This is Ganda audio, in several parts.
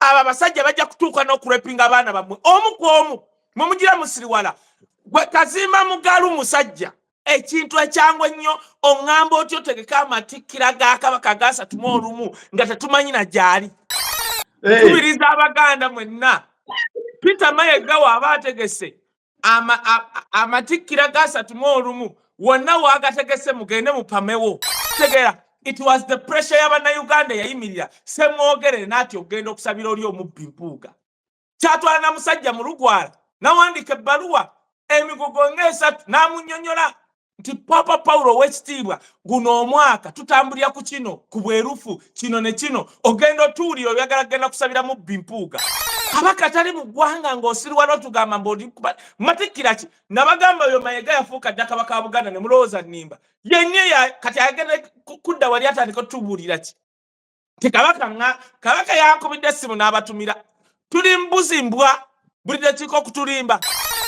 aba basajja bajja kutuuka n'okurepinga abaana bammwe omu ku omu mumugira musiriwala gwe Kazimba Mugalu musajja ekintu ekyangu ennyo oŋŋamba otyo tegeka amatikkira ga Kabaka ga-3 mu 1 nga tetumanyi na gyali nkubiriza Abaganda mwenna Peter Mayiga waba ategese amatikkira ga-3 mu 1 wonna wagategese mugende mupamewo tegera. It was the pressure y'Abannayuganda yayimirira semwogere nati ogenda okusabira oli omubbi mpuuga kyatwala na musajja mu Lugwala nawandika ebbaluwa emigogo ng'esatu n'amunnyonnyola nti Papa Paulo w'ekitiibwa guno omwaka tutambulira ku kino ku bwerufu kino ne kino ogenda otuulira oyagala genda kusabira mubbi mpuuga Kabaka tali mu ggwanga ng'osirwa n'otugamba mb'oli matikkira ki nabagamba oyo Mayiga yafuuka dda Kabaka wa Buganda ne mulowooza nnimba yenye kati agenda kudda wali atandika otubuulira ki ti Kabaka yankubidde essimu n'abatumira tuli mbuzi mbwa buli dakiika okutulimba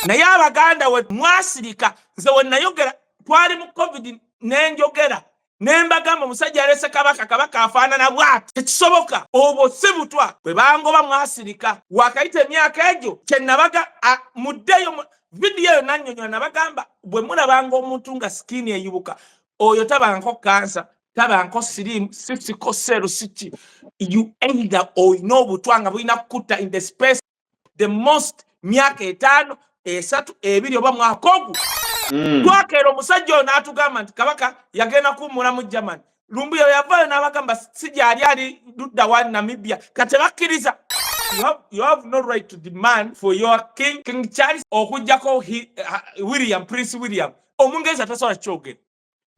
naye Abaganda we mwasirika nze we nayogera twali mu COVID n'enjogera nembagamba omusajja alese Kabaka afaanana bw'ati tekisoboka obwo si butwa bwe bangoba mwasirika wakayita emyaka egyo kye nabaga muddeyo vidiyo eyo nannyonnyola nabagamba bwe mulabanga omuntu nga sikini eyibuka oyo tabanko kansa tabanko sirimu sisiko sero siki you either oyina obutwa nga bulina kukutta in the space the most myaka 5 3 2 oba mwaka ogwo twakeera omusajja oyo n'atugamba nti Kabaka yagenda kuwummula mu Germany lumbuyo yavaayo n'abagamba si gyali ali ludda wa Namibia kati bakkiriza you have no right to demand for your King Charles okujjako Prince William omungereza tasobola kyogera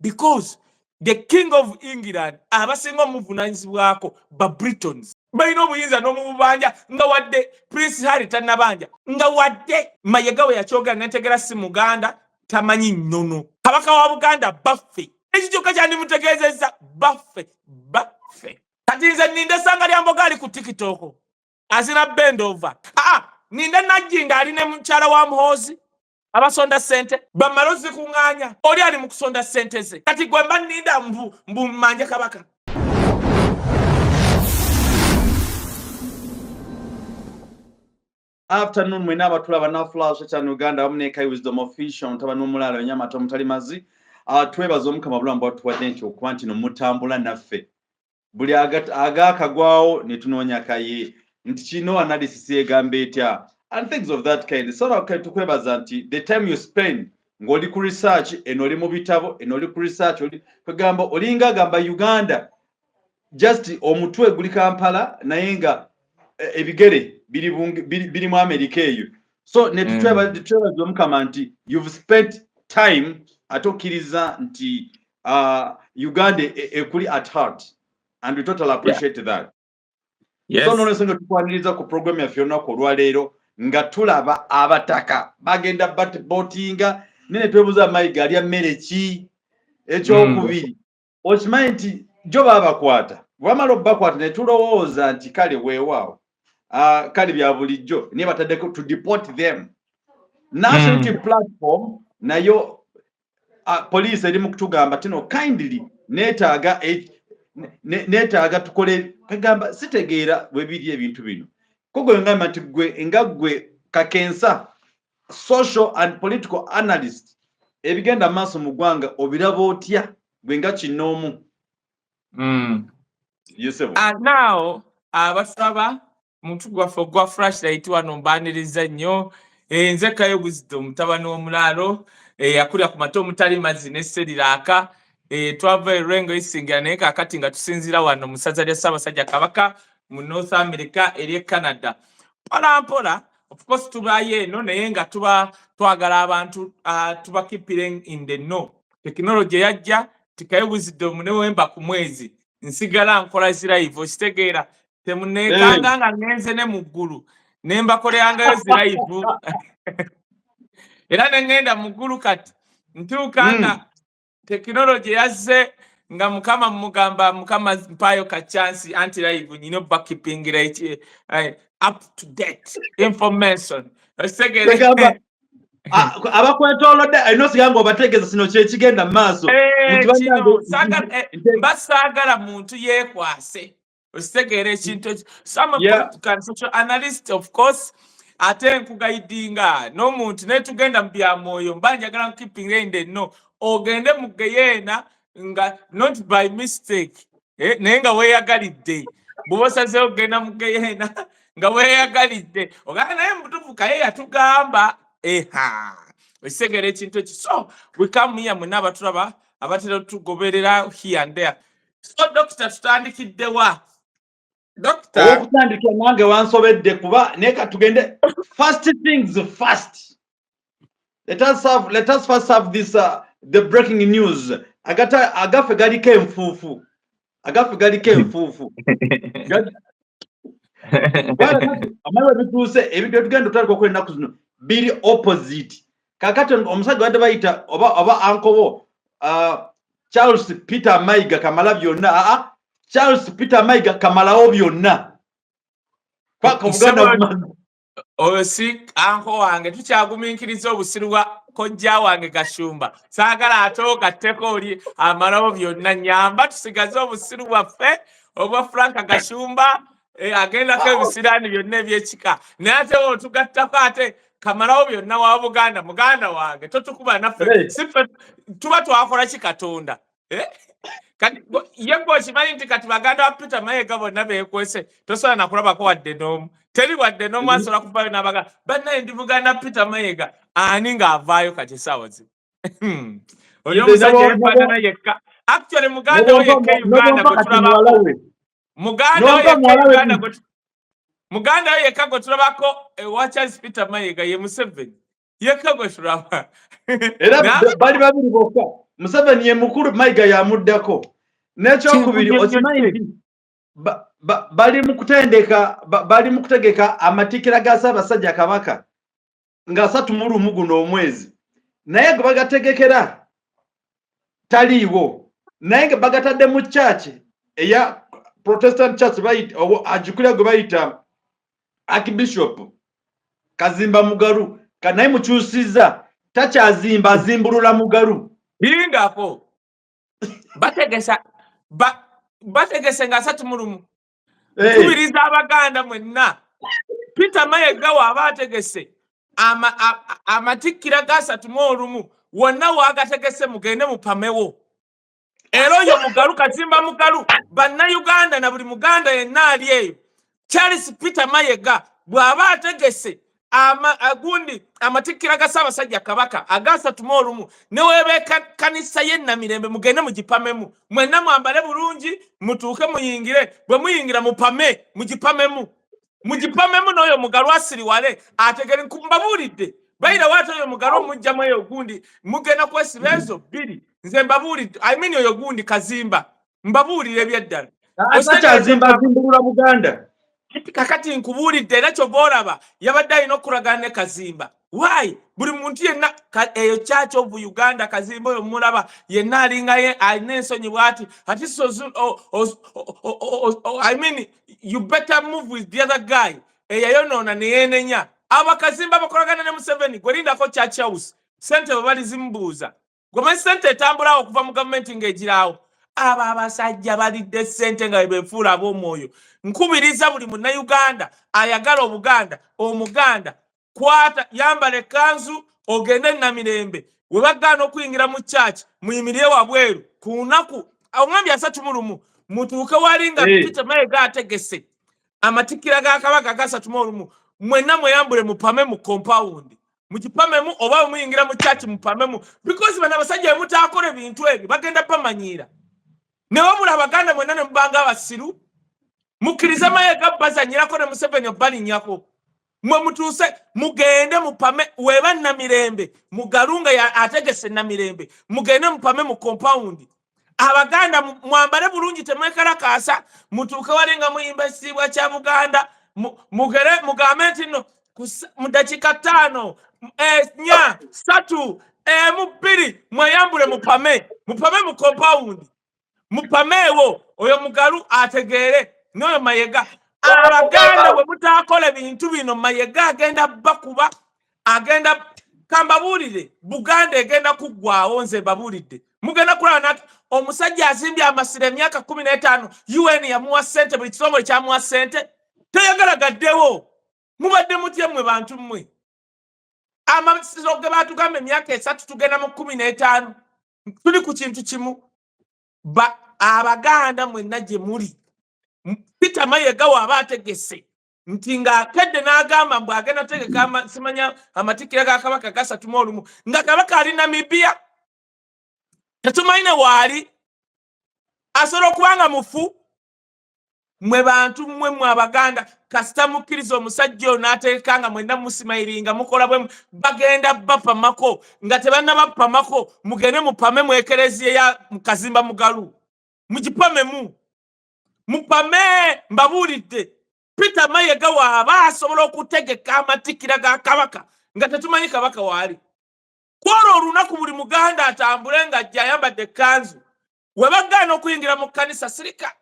because the King of England abasinga omuvunaanyizibwako ba Britons balina obuyinza n'omubanja nga wadde Prince Harry tannabanja nga wadde Mayiga we yakyogera netegera si Muganda tamanyi nnono Kabaka wa Buganda baffe ekijjoka kyandimutegeezezza baffe kati nze ninde sanga lya Mboga ali ku TikTok azina bend over ninde Najjinga ali ne mukyala wa Muhoozi abasonda ssente bamalozi kuŋŋaanya oli ali mu kusonda ssente ze kati gwe mba nninda mbu mmanje Kabaka. Afternoon mwena abatulaba na Flash channel Uganda amune kai Wisdom Official ntabano mulala nyama tomutali mazi twebaza omukama bulamba watuwadde nti okuba nti no mutambula naffe buli agakagwawo ne tunoonya kaye nti kino analysis egambe etya and things of that kind so that tukwebaza nti the time you spend ng'oli ku research enoli mu bitabo enoli ku research oli kugamba olinga gamba Uganda just omutwe guli Kampala naye nga ebigere biri mu America eyo so ne tutwebaza omukama nti you've spent time atokiriza nti Uganda ekuli at heart and we totally appreciate that. Yes. So nono senga tukwaniriza ku program ya Fiona ko lwaleero nga tulaba abataka bagenda boatinga nene twebuza Mayiga ali mmere ki ekyokubiri okimanyi nti jo babakwata wamalo bakwata ne tulowooza nti kale weewaawo kale bya bulijjo ne bataddeko to deport them national platform nayo police eri mu kutugamba tino kindly netaaga tukole kagamba sitegeera bwe biri ebintu bino kogo ngamba nti gwe Kakensa social and political analyst ebigenda maaso mu ggwanga obiraba otya gwe nga kinoomu. Now abasaba muntu gwaffe gwa Flashlight wano mbaniriza nnyo nze Kayo Wisdom mutabani w'omulaalo yakulira ku mato omutali mazzi n'esseriraka twava erengo isingira naye kakati nga tusinzira wano mu ssaza lya Ssaabasajja Kabaka mu North America eri Canada mpola of course tubayo eno naye nga tuba twagala abantu tuba keeping in the know technology yajja Kayo Wisdom ne wemba ku mwezi nsigala nkola zilive okitegeera temunekanga nga ngenze ne mu ggulu ne mbakolerangayo zilive era ne ngenda mu ggulu kati ntuukanga technology yazze nga mukama mugamba mukama mpayo ka chance anti live nyino backkeeping right up to date information okitegeera abakwetolodde ayino sigango bategeeza sino kyekigenda mu maaso mbasagala muntu yeekwase Ostegere ekintu some Yeah. political and social analyst of course ate nkugaidinga n'omuntu naye tugenda mu bya mwoyo mba njagala keeping ende no ogende mu geyeena nga not by mistake naye nga weeyagalidde bw'oba osazeewo ogenda mu geyeena nga weeyagalidde ogamba naye mutuufu kaye yatugamba ekitegeera ekintu ekyo so we come here mwenna abatulaba abatera tugoberera here and there so Dr. tutandikiddewa Doctor okutandikira nange wansobedde kuba naye katugende first things first. Let us first have this the breaking news. Agafe galiko enfuufu. Agafe galiko enfuufu. Amawe bituuse ebintu tugenda tutandika okukola ennaku zino biri opposite. Kakati omusajja wadde bayita oba ankobo Charles Peter Mayiga kamala byonna. Charles Peter Mayiga kamalawo byonna. Paka Buganda osi anko wange tukyagumiikiriza obusiru bwa kojja wange Kashumba saagala ate ogatteko oli amalawo byonna nyamba tusigaze obusiru bwaffe obwa Frank Kashumba agendako ebisiraani byonna ebyekika naye ate otugattako ate kamalawo byonna wa Buganda muganda wange totukuba naffe sife tuba twakola ki Katonda ye gwokimanyi nti kati baganda ba Peter Mayiga bonna beekwese tosobola nakulabako wadde n'omu teri wadde n'omu asobola kuvaayo n'abaga bannaye ndi Buganda Peter Mayiga ani ng'avaayo kati essaawa zino oli omusajja yefaanana yekka actually muganda we yekka Uganda gwe tulabako muganda we yekka gwe tulabako ewa Charles Peter Mayiga ye Museveni yekka gwe tulaba era bali babiri bokka Museveni ye mukulu Mayiga yamuddako n'ekyokubiri okimanyi bali mu kutegeka amatikira ga Ssaabasajja Kabaka nga 31 guno omwezi naye gwe bagategekera taliiwo naye nga bagatadde mu church eya Protestant Church ajukira gwe bayita Archbishop Kazimba Mugalu kanaye mukyusiza takyazimba azimbulula Mugalu bingako bategesa nga 31 nkubiriza abaganda mwenna Peter Mayiga waaba ategese amatikkira ga 31 wonna waagategese mugende mupamewo era oyo Mugalu Kazimba Mugalu bannayuganda na buli muganda yenna ali eyo Charles Peter Mayiga bw'aba ategese gundi amatikkira ga Ssaabasajja Kabaka aga 31 neweebeeka kanisa ye Namirembe mugende mugipamemu mwenna mwambale bulungi mutuuke muyingire bwe muyingira mupame mugipamemu n'oyo Mugalu asiriwale ategere mbabuulidde bayira waati oyo Mugalu omugjamu eyo gundi mugenda kwesiba ezo bbiri nze mbabuulidde oyo gundi Kazimba mbabuulire ebyeddala azimbulula Buganda kakati nkubuulidde era ky'oba olaba yabadde alina okulagana ne Kazimba why buli muntu yenna eyo Church of Uganda Kazimba oyo mulaba yenna alinga alina ensonyi bw'ati ati I mean you better move with the other guy eyayonoona ne yeenenya abakazimba bakolagana ne Museveni gwe lindako Church House sente bwe bali zimbuuza gwemanyi sente etambulawo okuva mu gavumenti ng'egiraawo abo abasajja balidde sente nga bebeefuula ab'omwoyo nkubiriza buli munnayuganda ayagala Obuganda omuganda kwata yambala ekkanzu ogende Namirembe we bagaana okuyingira mu church muyimirire wabweru ku lunaku oŋambya 31 mutuuke wali nga Peter Mayiga ategese amatikkira ga Kabaka ga 31 mwenna mweyambule mupame mu compound mugipamemu oba muyingira mu church mupamemu because bano abasajja mutaakole bintu ebyo bagenda bamanyiira ne wabula abaganda mwenna ne mubanga abasiru mukkirize Mayiga bazanyirako ne Museveni obalinnyako mwe mutuuse mugende mupame weba Namirembe Mugalunga ya ategese Namirembe mugende mupame mu compound abaganda mwambale bulungi temwekalakaasa mutuuke walinga muyimba ekitiibwa kya Buganda mugere mugambe nti no mu dakiika 5 4 3 2 mweyambule mupame mu compound mupameewo oyo Mugalu ategeere n'oyo Mayiga abaganda bwe mutaakola bintu bino Mayiga agenda bakuba agenda kambabuulire Buganda egenda kuggwaawo nze babuulidde mugenda kulaba omusajja azimbye amasiro emyaka 15 UN yamuwa ssente buli kitongole kyamuwa ssente teyagala gaddewo. Mubadde mutye mmwe bantu mmwe? Amasiro ge baatugamba emyaka 3 tugenda mu 15 tuli ku kintu kimu. Abaganda mwenna gye muli Peter Mayiga waba ategese nti ng'akedde n'agamba mbu agenda tegeka simanya amatikkira ga Kabaka gasatu mu olumu nga Kabaka ali Namibia tetumayine waali asobola okubanga mufu. Mwe bantu mmwe Abaganda kasita mukkiriza omusajja ono n'ateekanga mwenna musimayiringa mukola bwe bagenda bapamako nga tebannabapamako mugende mupame mu ekereziya ya Mukazimba Mugalu mugipamemu mupame mbabuulidde. Peter Mayiga waaba asobola okutegeka amatikkira ga Kabaka nga tetumanyi Kabaka waali. Kwolwo olunaku buli Muganda atambule ng'ajja ayambadde ekkanzu we bagaana okuyingira mu kkanisa sirika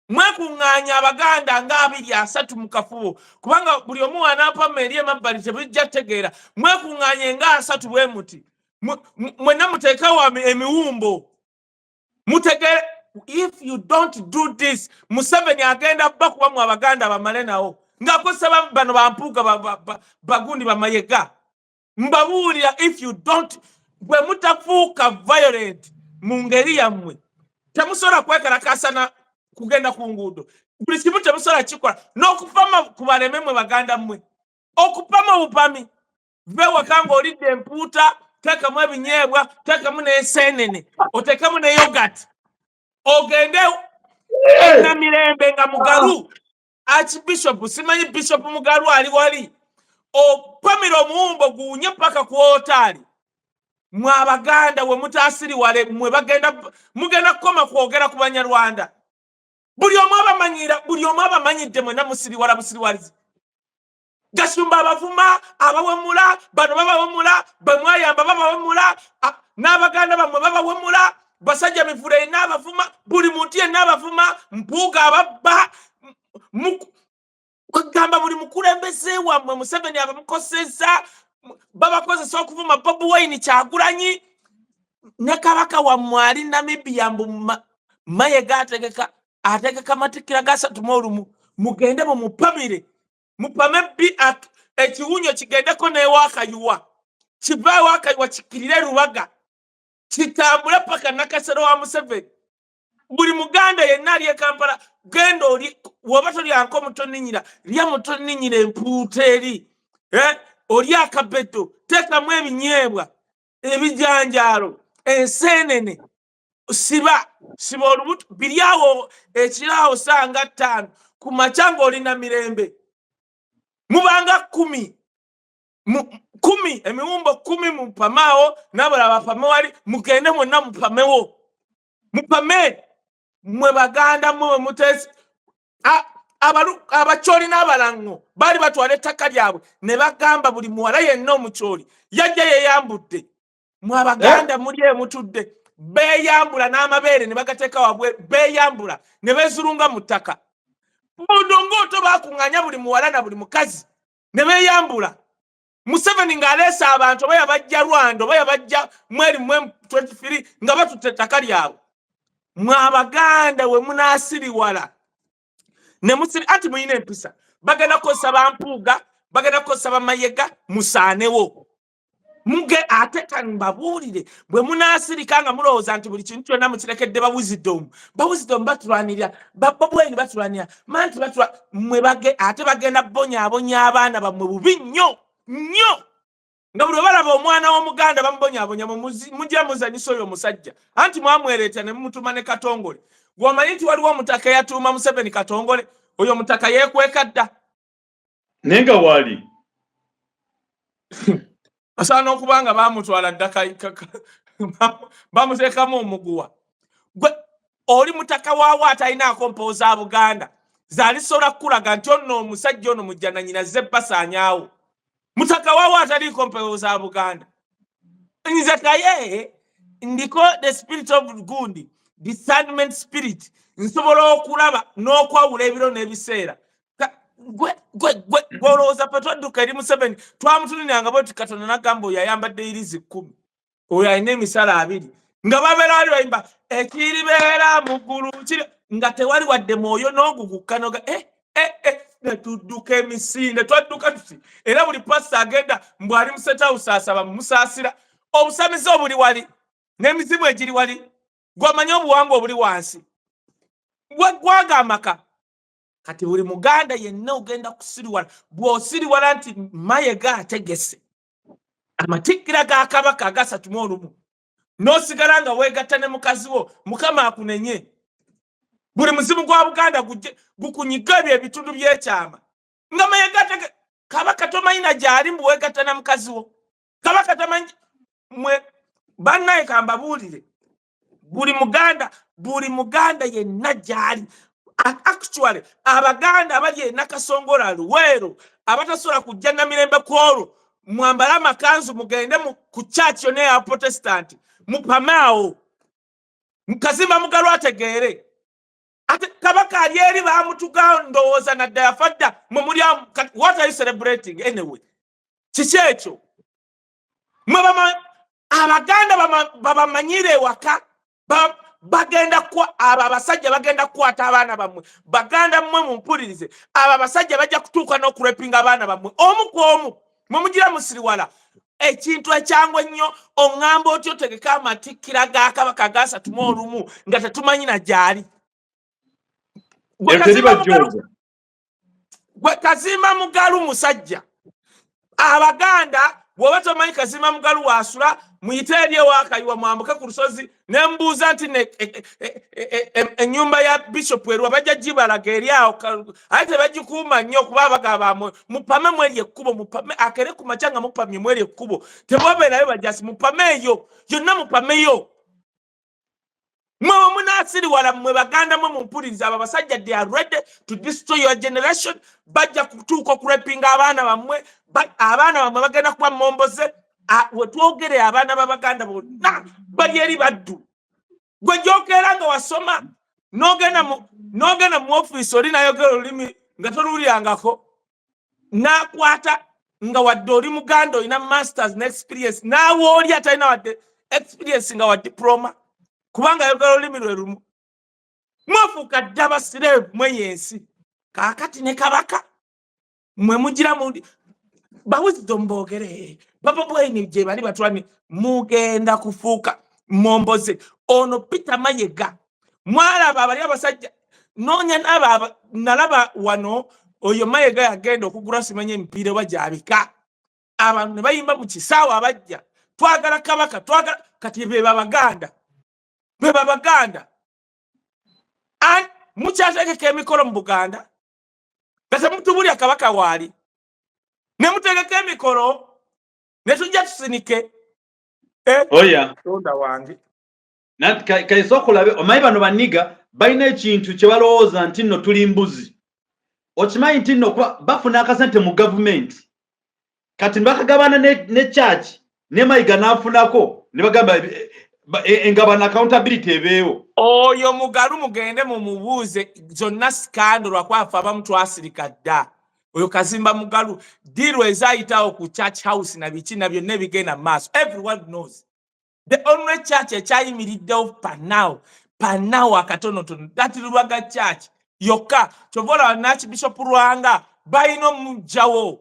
mwekuŋŋaanya Abaganda nga 2-3 mu kafubo kubanga buli omu anaapama eri emabbali tebijja tegeera mwekuŋŋaanye nga 3 bwe muti mwenna muteekewo emiwumbo mutegeere. If you don't do this Museveni agenda bakuba mu Abaganda bamale nawo ng'akozesa bano bampuuga bagundi Bamayiga. Mbabuulira if you don't bwe mutafuuka violent mu ngeri yammwe temusobola kwekalakasana kugenda ku nguudo. Buli kimu temusobola kikola n'okupama ku baleme mwe Baganda mmwe okupama obupami beewaka ng'olidde empuuta teekamu ebinyeebwa teekamu n'enseenene oteekemu ne yogati ogende Namirembe nga Mugalu Archbishop simanyi Bishop Mugalu ali wali opamira omuwumbo guunye paka ku otaali. Mwe Abaganda we mutaasiriwale mwe mugenda kukoma kwogera ku Banyarwanda buli omu abamanyidde mwenna musiriwala busiriwalizi. Gasumba abavuma abawemula bano babawemula bemwayamba babawemula n'Abaganda bamwe babawemula basajja mivule n'abavuma buli muntu yenna abavuma mpuuga ababba gamba buli mukulembeze wammwe Museveni abamukoseza babakozesa okuvuma Bobi Wine Kyagulanyi ne Kabaka wammwe ali Namibia mbu Mayiga ategeka amatikkira ga 3 mu olumu mugende mupamire mupame ekiwunyo kigendeko n'ewakayuwa kiva ewakayuwa kikirire Lubaga kitambule paka Nakasero wa Museveni. Buli Muganda yenna ali e Kampala genda oli woba tolyanko mutoninyira lya mutoninyira empuuta eri oli akabeto teekamu ebinyeebwa ebijanjaalo enseenene siba olubuto biri awo ekiraawo sanga 5 ku makya ng'oli Namirembe mubanga 10 emiwumbo 10 mupamaawo n'abalala bapame wali mugende mwenna mupamewo mupame mwe Baganda mwe mutesi abakyoli n'abalango bali batwala ettaka lyabwe ne bagamba buli muwala yenna omukyoli yajja yeeyambudde. Mwe Abaganda muli emutudde beeyambula n'amabeere ne bagateeka wabwe beeyambula ne beezulunga mu ttaka budongoto bakuŋŋaanya buli muwala na buli mukazi ne beeyambula. Museveni ng'aleese abantu oba yabajja Rwanda oba yabajja mweri 23 nga batutte ettaka lyabwe. Mwe Abaganda we munaasiriwala ne musiri ati muyina empisa bagenda kukozesa bampuuga bagenda kukozesa Bamayiga musaanewo muge ate kanbabuulire bwe munaasirika nga mulowooza nti buli kintu kyonna mukirekedde Wisdom batulwanirira Bobi Wine batulwanira manti mwe ate bagenda bonyaabonya abaana bammwe bubi nnyo nga buli balaba omwana w'Omuganda bamubonyaabonya mujja muzanyisa oyo omusajja anti mwamwereeta ne mumutuma ne Katongole. Gwomanyi nti waliwo omutaka yatuuma Museveni Katongole oyo omutaka yeekweka dda naye nga waali asaana okuba nga baamutwala ddaka bamuteekamu omuguwa. Gwe oli mutaka waawo atalinaako mpooza Buganda zaalisobola kukulaga nti ono omusajja ono mujja na nnyina zze basaanyaawo mutaka waawo ataliiko mpooza Buganda. Nze kaye ndiko the spirit of good discernment spirit nsobola okulaba n'okwawula ebiro n'ebiseera. Gwolowooza pe twadduka eri Museveni twamutulinanga bwe tuti Katonda n'agamba oyo ayambadde irizi 10 oyo alina emisala 2 nga babeera ali bayimba ekiribeera mu ggulu nga tewali wadde mwoyo n'ogugukkanoga ne tudduka emisinde twadduka tuti era buli pasita agenda mbwali mu setawusi asaba mumusaasira obusamizi obuli wali n'emizimu egiri wali gwamanye obuwangwa obuli wansi gwaga amaka kati buli muganda yenna ogenda kusiriwala bw'osiriwala nti Mayiga ategese amatikkira ga Kabaka agasatu mu olumu n'osigala nga weegatta ne mukazi wo Mukama akunenye buli muzimu gwa Buganda gukunyiga ebyo ebitundu by'ekyama nga Mayiga Kabaka tomanyi na gyali mbu weegatta na mukazi wo Kabaka tamanyi mwe bannaye kambabuulire buli muganda yenna gyali actually abaganda abali e Nakasongola Luweero abatasobola kujja Namirembe kwolwo mwambala amakanzu mugende ku church yonna ya Protestant mupamaawo Kazimba Mugalu ategeere ate Kabaka ali eri bamutuga ndowooza nadda yafadda mumuli what are you celebrating anyway kiki ekyo abaganda babamanyire ewaka bagenda kwa aba abasajja bagenda kukwata abaana bammwe baganda mmwe mumpulirize aba abasajja bajja kutuuka n'okurepinga abaana bammwe omu ku omu mwe mugira musiriwala ekintu ekyangu ennyo oŋŋamba otyo otegeka amatikkira ga Kabaka agasatu mu olumu nga tetumanyi na gyali gwe Kazimba Mugalu musajja abaganda bw'oba tomanyi Kazimba Mugalu waasula muyite eri ewakayiwa mwambuke ku lusozi ne mbuuza nti ennyumba ya Bishop Erwa bajja gibalaga eri awo ate tebagikuuma nnyo kuba abagaba mupame mweri ekkubo mupame akere ku makya nga mupamye mweri ekkubo tebwabeerayo bajasi mupame eyo yonna mupameyo mwe munaasiriwala mmwe baganda mwe mumpuliriza abo abasajja they are ready to destroy your generation bajja kutuuka okurepinga abaana bammwe bagenda kuba momboze wetwogere abaana b'abaganda bonna bali eri baddu gwe gyokeera nga wasoma n'ogenda mu ofiisi oli nayogera olulimi nga toluwulyangako n'akwata nga wadde oli muganda olina masters ne experience naawe oli atalina wadde experience nga wa diploma kubanga ayogera olulimi lwe lumu mwafuuka dde abasireevu mweyensi kaakati ne Kabaka mwe mugira bawisdom boogere papa bweni gye bali batwani mugenda kufuuka momboze ono Peter Mayiga mwalaba abali abasajja noonya nalaba wano oyo Mayiga yagenda okugula simanye emipiira wajabika abantu ne bayimba mu kisaawa abajja twagala Kabaka twagala kati be babaganda mukyategeka emikolo mu Buganda kati mutubulya Kabaka waali ne mutegeka emikolo ne tujja tusinike oya tonda wange kaisokulabe omanyi bano baniga balina ekintu kye balowooza nti nno tuli mbuzi okimanyi nti nno bafuna akasente mu gavumenti kati bakagabana ne church ne Mayiga n'afunako ne bagamba engabana accountability ebeewo oyo Mugalu mugende mu mubuuze zonna scandal lwakwafa abamu twasirika dda oyo Kazimba Mugalu diru ezayitawo ku church house na biki na byonna ebigenda maaso everyone knows the only church ekyayimiriddewo panawo akatonotono dati Lubwaga church yokka kyovola Archbishop Lwanga balina omugjawo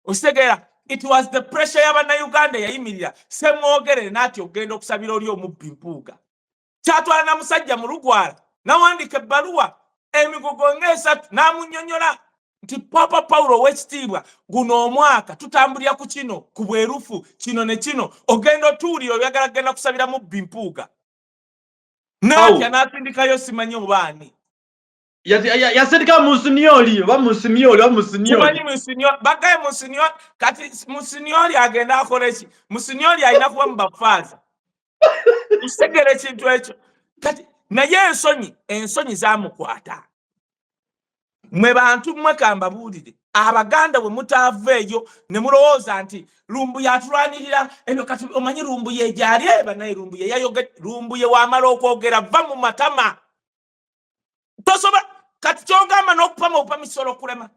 ositegeera it was the pressure y'Abannayuganda yayimirira semwogere n'ati ogenda okusabira oli omubbi Mpuuga kyatwala na musajja mu Lugwala nawandika ebbaluwa emigogo ng'esatu n'amunnyonnyola nti Papa Paulo w'ekitiibwa guno omwaka tutambulira ku kino ku bwerufu kino ne kino ogenda otuulira oyagala genda kusabira mubbi Mpuuga n'atya n'atindikayo simanyi obaani yasindika Monsignori bagaye Monsignori kati Monsignori agenda akola eki Monsignori alina kuba mu bafaaza usegera ekintu ekyo kati naye ensonyi zamukwata mwe bantu mmwe kambabuulire abaganda bwe mutaaveeyo ne mulowooza nti Lumbuye atulwanirira ebyo kati omanyi Lumbuye gyali banaye Lumbuye yayogera Lumbuye wamala okwogera va mu matama tosoba kati kyogamba n'okupama upamisolo okulema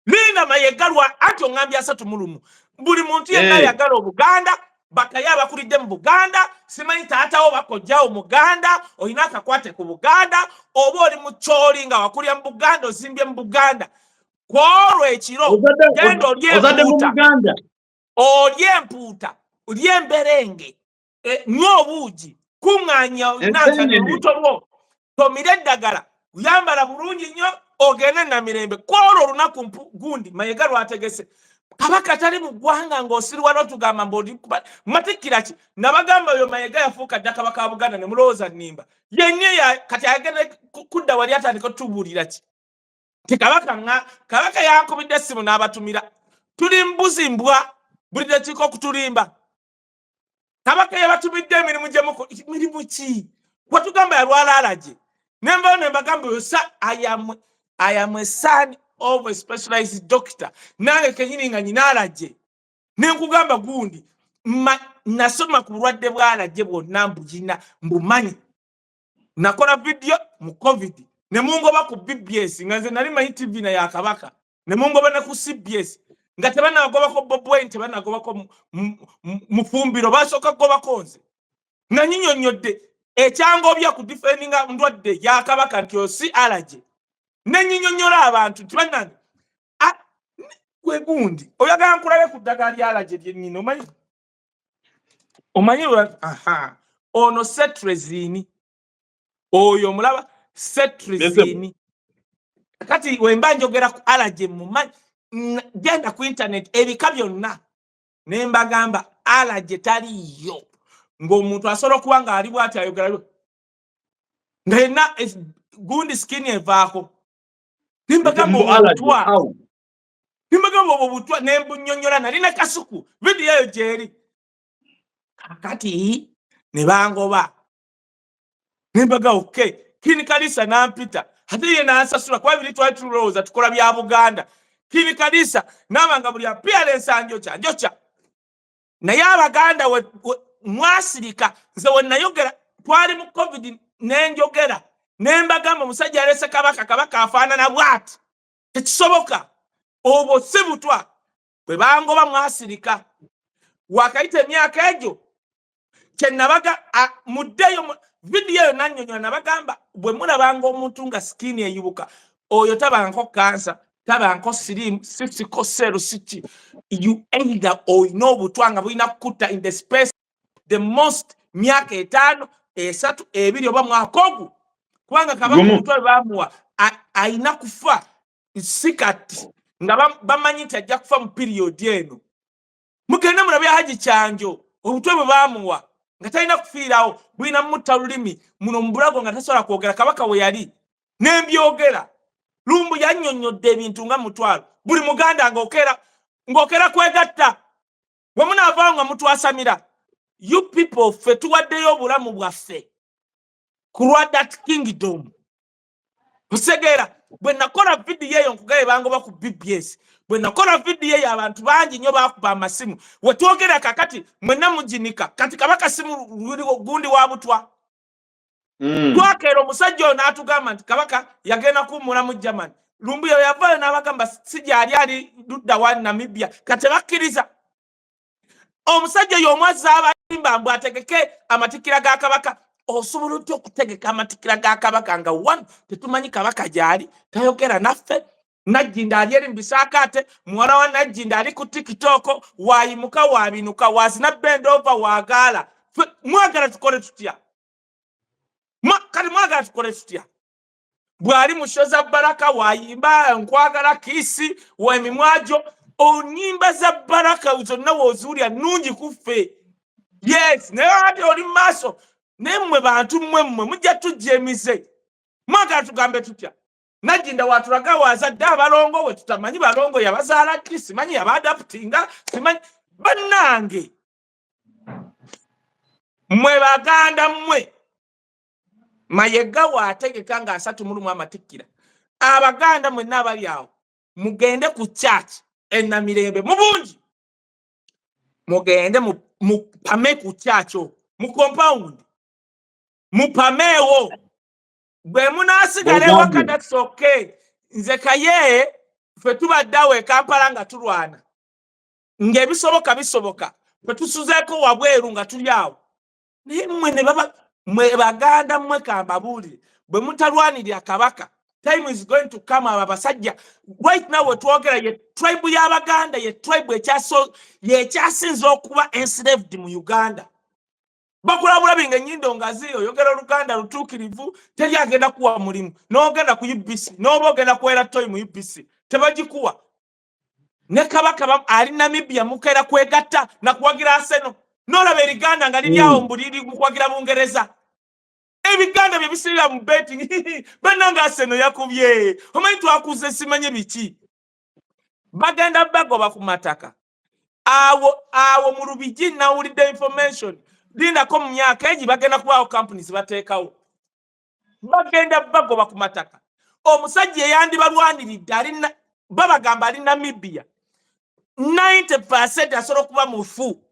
Nina Mayiga anti oŋŋambye 3 buli muntu yenna yagala Obuganda bakayaba kulidde mu Buganda simanyi taatawo bakojjawo Muganda olina akakwate ku Buganda oba oli mu kyoli nga wakulya mu Buganda ozimbye mu Buganda kwolwo ekiro genda olye empuuta olye emberenge nywa obuugi kuŋŋaanya nanzanya olubuto lwo tomire eddagala yambala bulungi nnyo ogende Namirembe kwolwo olunaku gundi Mayiga lwategese kabaka tali mu ggwanga ng'osirwa n'otugamba mb'oli Matikkira ki nabagamba oyo Mayiga yafuuka dda kabaka wa Buganda ne mulowooza nnimba yenye kati agenda kudda wali atandika otubuulira ki ti kabaka yankubidde essimu n'abatumira tuli mbuzi mbwa buli dakiika okutulimba kabaka yabatumidde emirimu gye mirimu ki watugamba yalwala alagye nembayo ne mbagamba oyo I am a son of a specialized doctor nange kenyini nga nyina alagye nenkugamba gundi nasoma ku bulwadde bw'alagye bwonna mbugina mbumanyi nakola video mu COVID ne mungoba ku BBS nga nze nali manyi TV na ya kabaka ne mungoba ne ku CBS nga tebanagobako Bob Wine tebanagobako mufumbiro basooka gobako nze nga nyinyonnyodde ekyangobya ku defendinga ndwadde ya kabaka nti osi alagye ne nyinyonnyola abantu nti bannange gwe gundi oyagala nkulabe ku ddagala lya alagye lyennyini omanyi ono Cetirizine oyo mulaba Cetirizine kati wemba njogera ku alagye mumanyi genda ku internet ebika byonna ne mbagamba alagye taliyo ng'omuntu asobola okuba nga ali bw'ati ayogera nga yenna gundi skin evaako nimbagamba obwo butwa nembunyonnyola nalina kasuku vidiyo eyo gyeri kakati ne bangoba nimbaga okay Kini Kalisa nampita ate ye nansasula kuba biri twali tulowooza tukola bya Buganda Kini Kalisa nabanga buli appearance njocha naye Abaganda mwasirika nze wennayogera twali mu COVID nenjogera nembagamba omusajja alese kabaka afaanana bw'ati tekisoboka obwo si butwa bwe bangoba mwasirika wakayita emyaka egyo kyenabaga muddeyo vidiyo eyo nannyonnyola nabagamba bwe mulabanga omuntu nga sikini eyibuka oyo tabanko kansa tabanko sirimu sisiko sero siki you either oyina obutwa nga bulina kukutta in the space the most myaka 5 3 2 oba mwaka ogwo kubanga kabaka omutwe bamuwa ayina kufa sikati nga bamanyi nti ajja kufa mu period eno mugende mulabe Haji Kyanjo obutwe bwe bamuwa nga talina kufiirawo bulina mutta lulimi muno mu bulago nga tasobola kwogera kabaka we yali nembyogera Lumbu yannyonnyodde ebintu nga mutwalo buli Muganda ng'okera kwegatta bwe munaavaawo nga mutwasamira you people ffe tuwaddeyo obulamu bwaffe ku lwa that kingdom kusegeera bwe nakola vidiyo eyo nkugaye bangoba ku BBS bwe nakola vidiyo eyo abantu bangi nnyo baakuba amasimu we twogera kakati mwenna muginika kati kabaka simu gundi wa butwa twakeera omusajja oyo n'atugamba nti kabaka yagenda kuwummula mu Germany Lumbu yo yavaayo n'abagamba si gyali ali ludda wa Namibia kati bakkiriza omusajja oyo omwazza abayimba mbu ategeke amatikkira ga kabaka osobola otya okutegeka amatikkira ga kabaka nga one tetumanyi kabaka gyali tayogera naffe Najjinda ali eri mu bisaakaate muwala wa Najjinda ali ku TikTok waayimuka waabinuka waazina bendova waagaala mwagala tukole tutya kati mwagala tukole tutya bw'ali mu show za Baraka waayimba nkwagala kiisi w'emimwajo onyimba za Baraka zonna woozuulya nnungi kuffe yes naye ate oli mu maaso naye mmwe bantu mmwe mujja tujjeemize mwagala tugambe tutya Najjinda watulaga wazadde abalongo we tutamanyi balongo yabazaala ki simanyi yabaadaputinga simanyi bannange mmwe Baganda mmwe Mayiga waategeka nga 31 amatikkira Abaganda mwenna abali awo mugende ku church Namirembe mu bungi mugende mupame ku church mu compound mupameewo bwe munaasigala ewaka that's okay nze kaye ffe tubadde awo e Kampala nga tulwana ng'ebisoboka bisoboka Petusuzeko wabweru nga tuli awo. Naye mmwe ne baba mwe baganda mmwe kambabuulire bwe mutalwanirira kabaka time is going to come abasajja right now wetwogera ye tribe y'abaganda ye tribe ekyasinza okuba enslaved mu Uganda. Bakulabula binga ennyindo nga oyogera Oluganda lutuukirivu teri agenda kuwa mulimu n'ogenda ku UBC n'oba ogenda kuwera toyi mu UBC tebagikuwa. Ne kabaka ali Namibia mukeera kwegatta na kuwagira Arsenal n'olaba eriganda nga liri awo mbuliri kuwagira Bungereza. Ebiganda bye bisirira mu betting bannanga Arsenal yakubye omanyi twakuze simanye biki bagenda bagoba ku mataka awo mu Rubiji nawulidde information linda ko mu myaka egi bagenda kubawo companies bateekawo bagenda bagoba ku mataka. Omusajja yandibalwaniridde alina babagamba ali Namibia 90% asobola okuba mufu.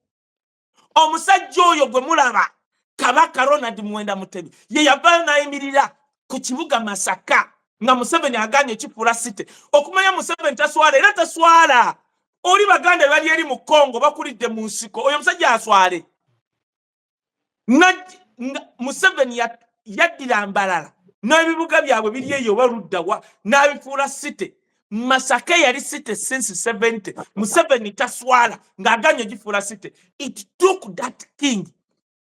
Omusajja oyo gwe mulaba Kabaka Ronald Muwenda Mutebi ye yavaayo n'ayimirira ku kibuga Masaka nga Museveni aganye Kifula City okumanya Museveni taswala era taswala. Oli baganda bali eri mu Congo bakulidde mu nsiko oyo musajja aswale. Museveni yaddira Mbalala n'ebibuga byabwe biri eyo baluddawa n'abifuula City. Masaka yali City since 70. Museveni taswala ng'aganye Kifula City. It took that King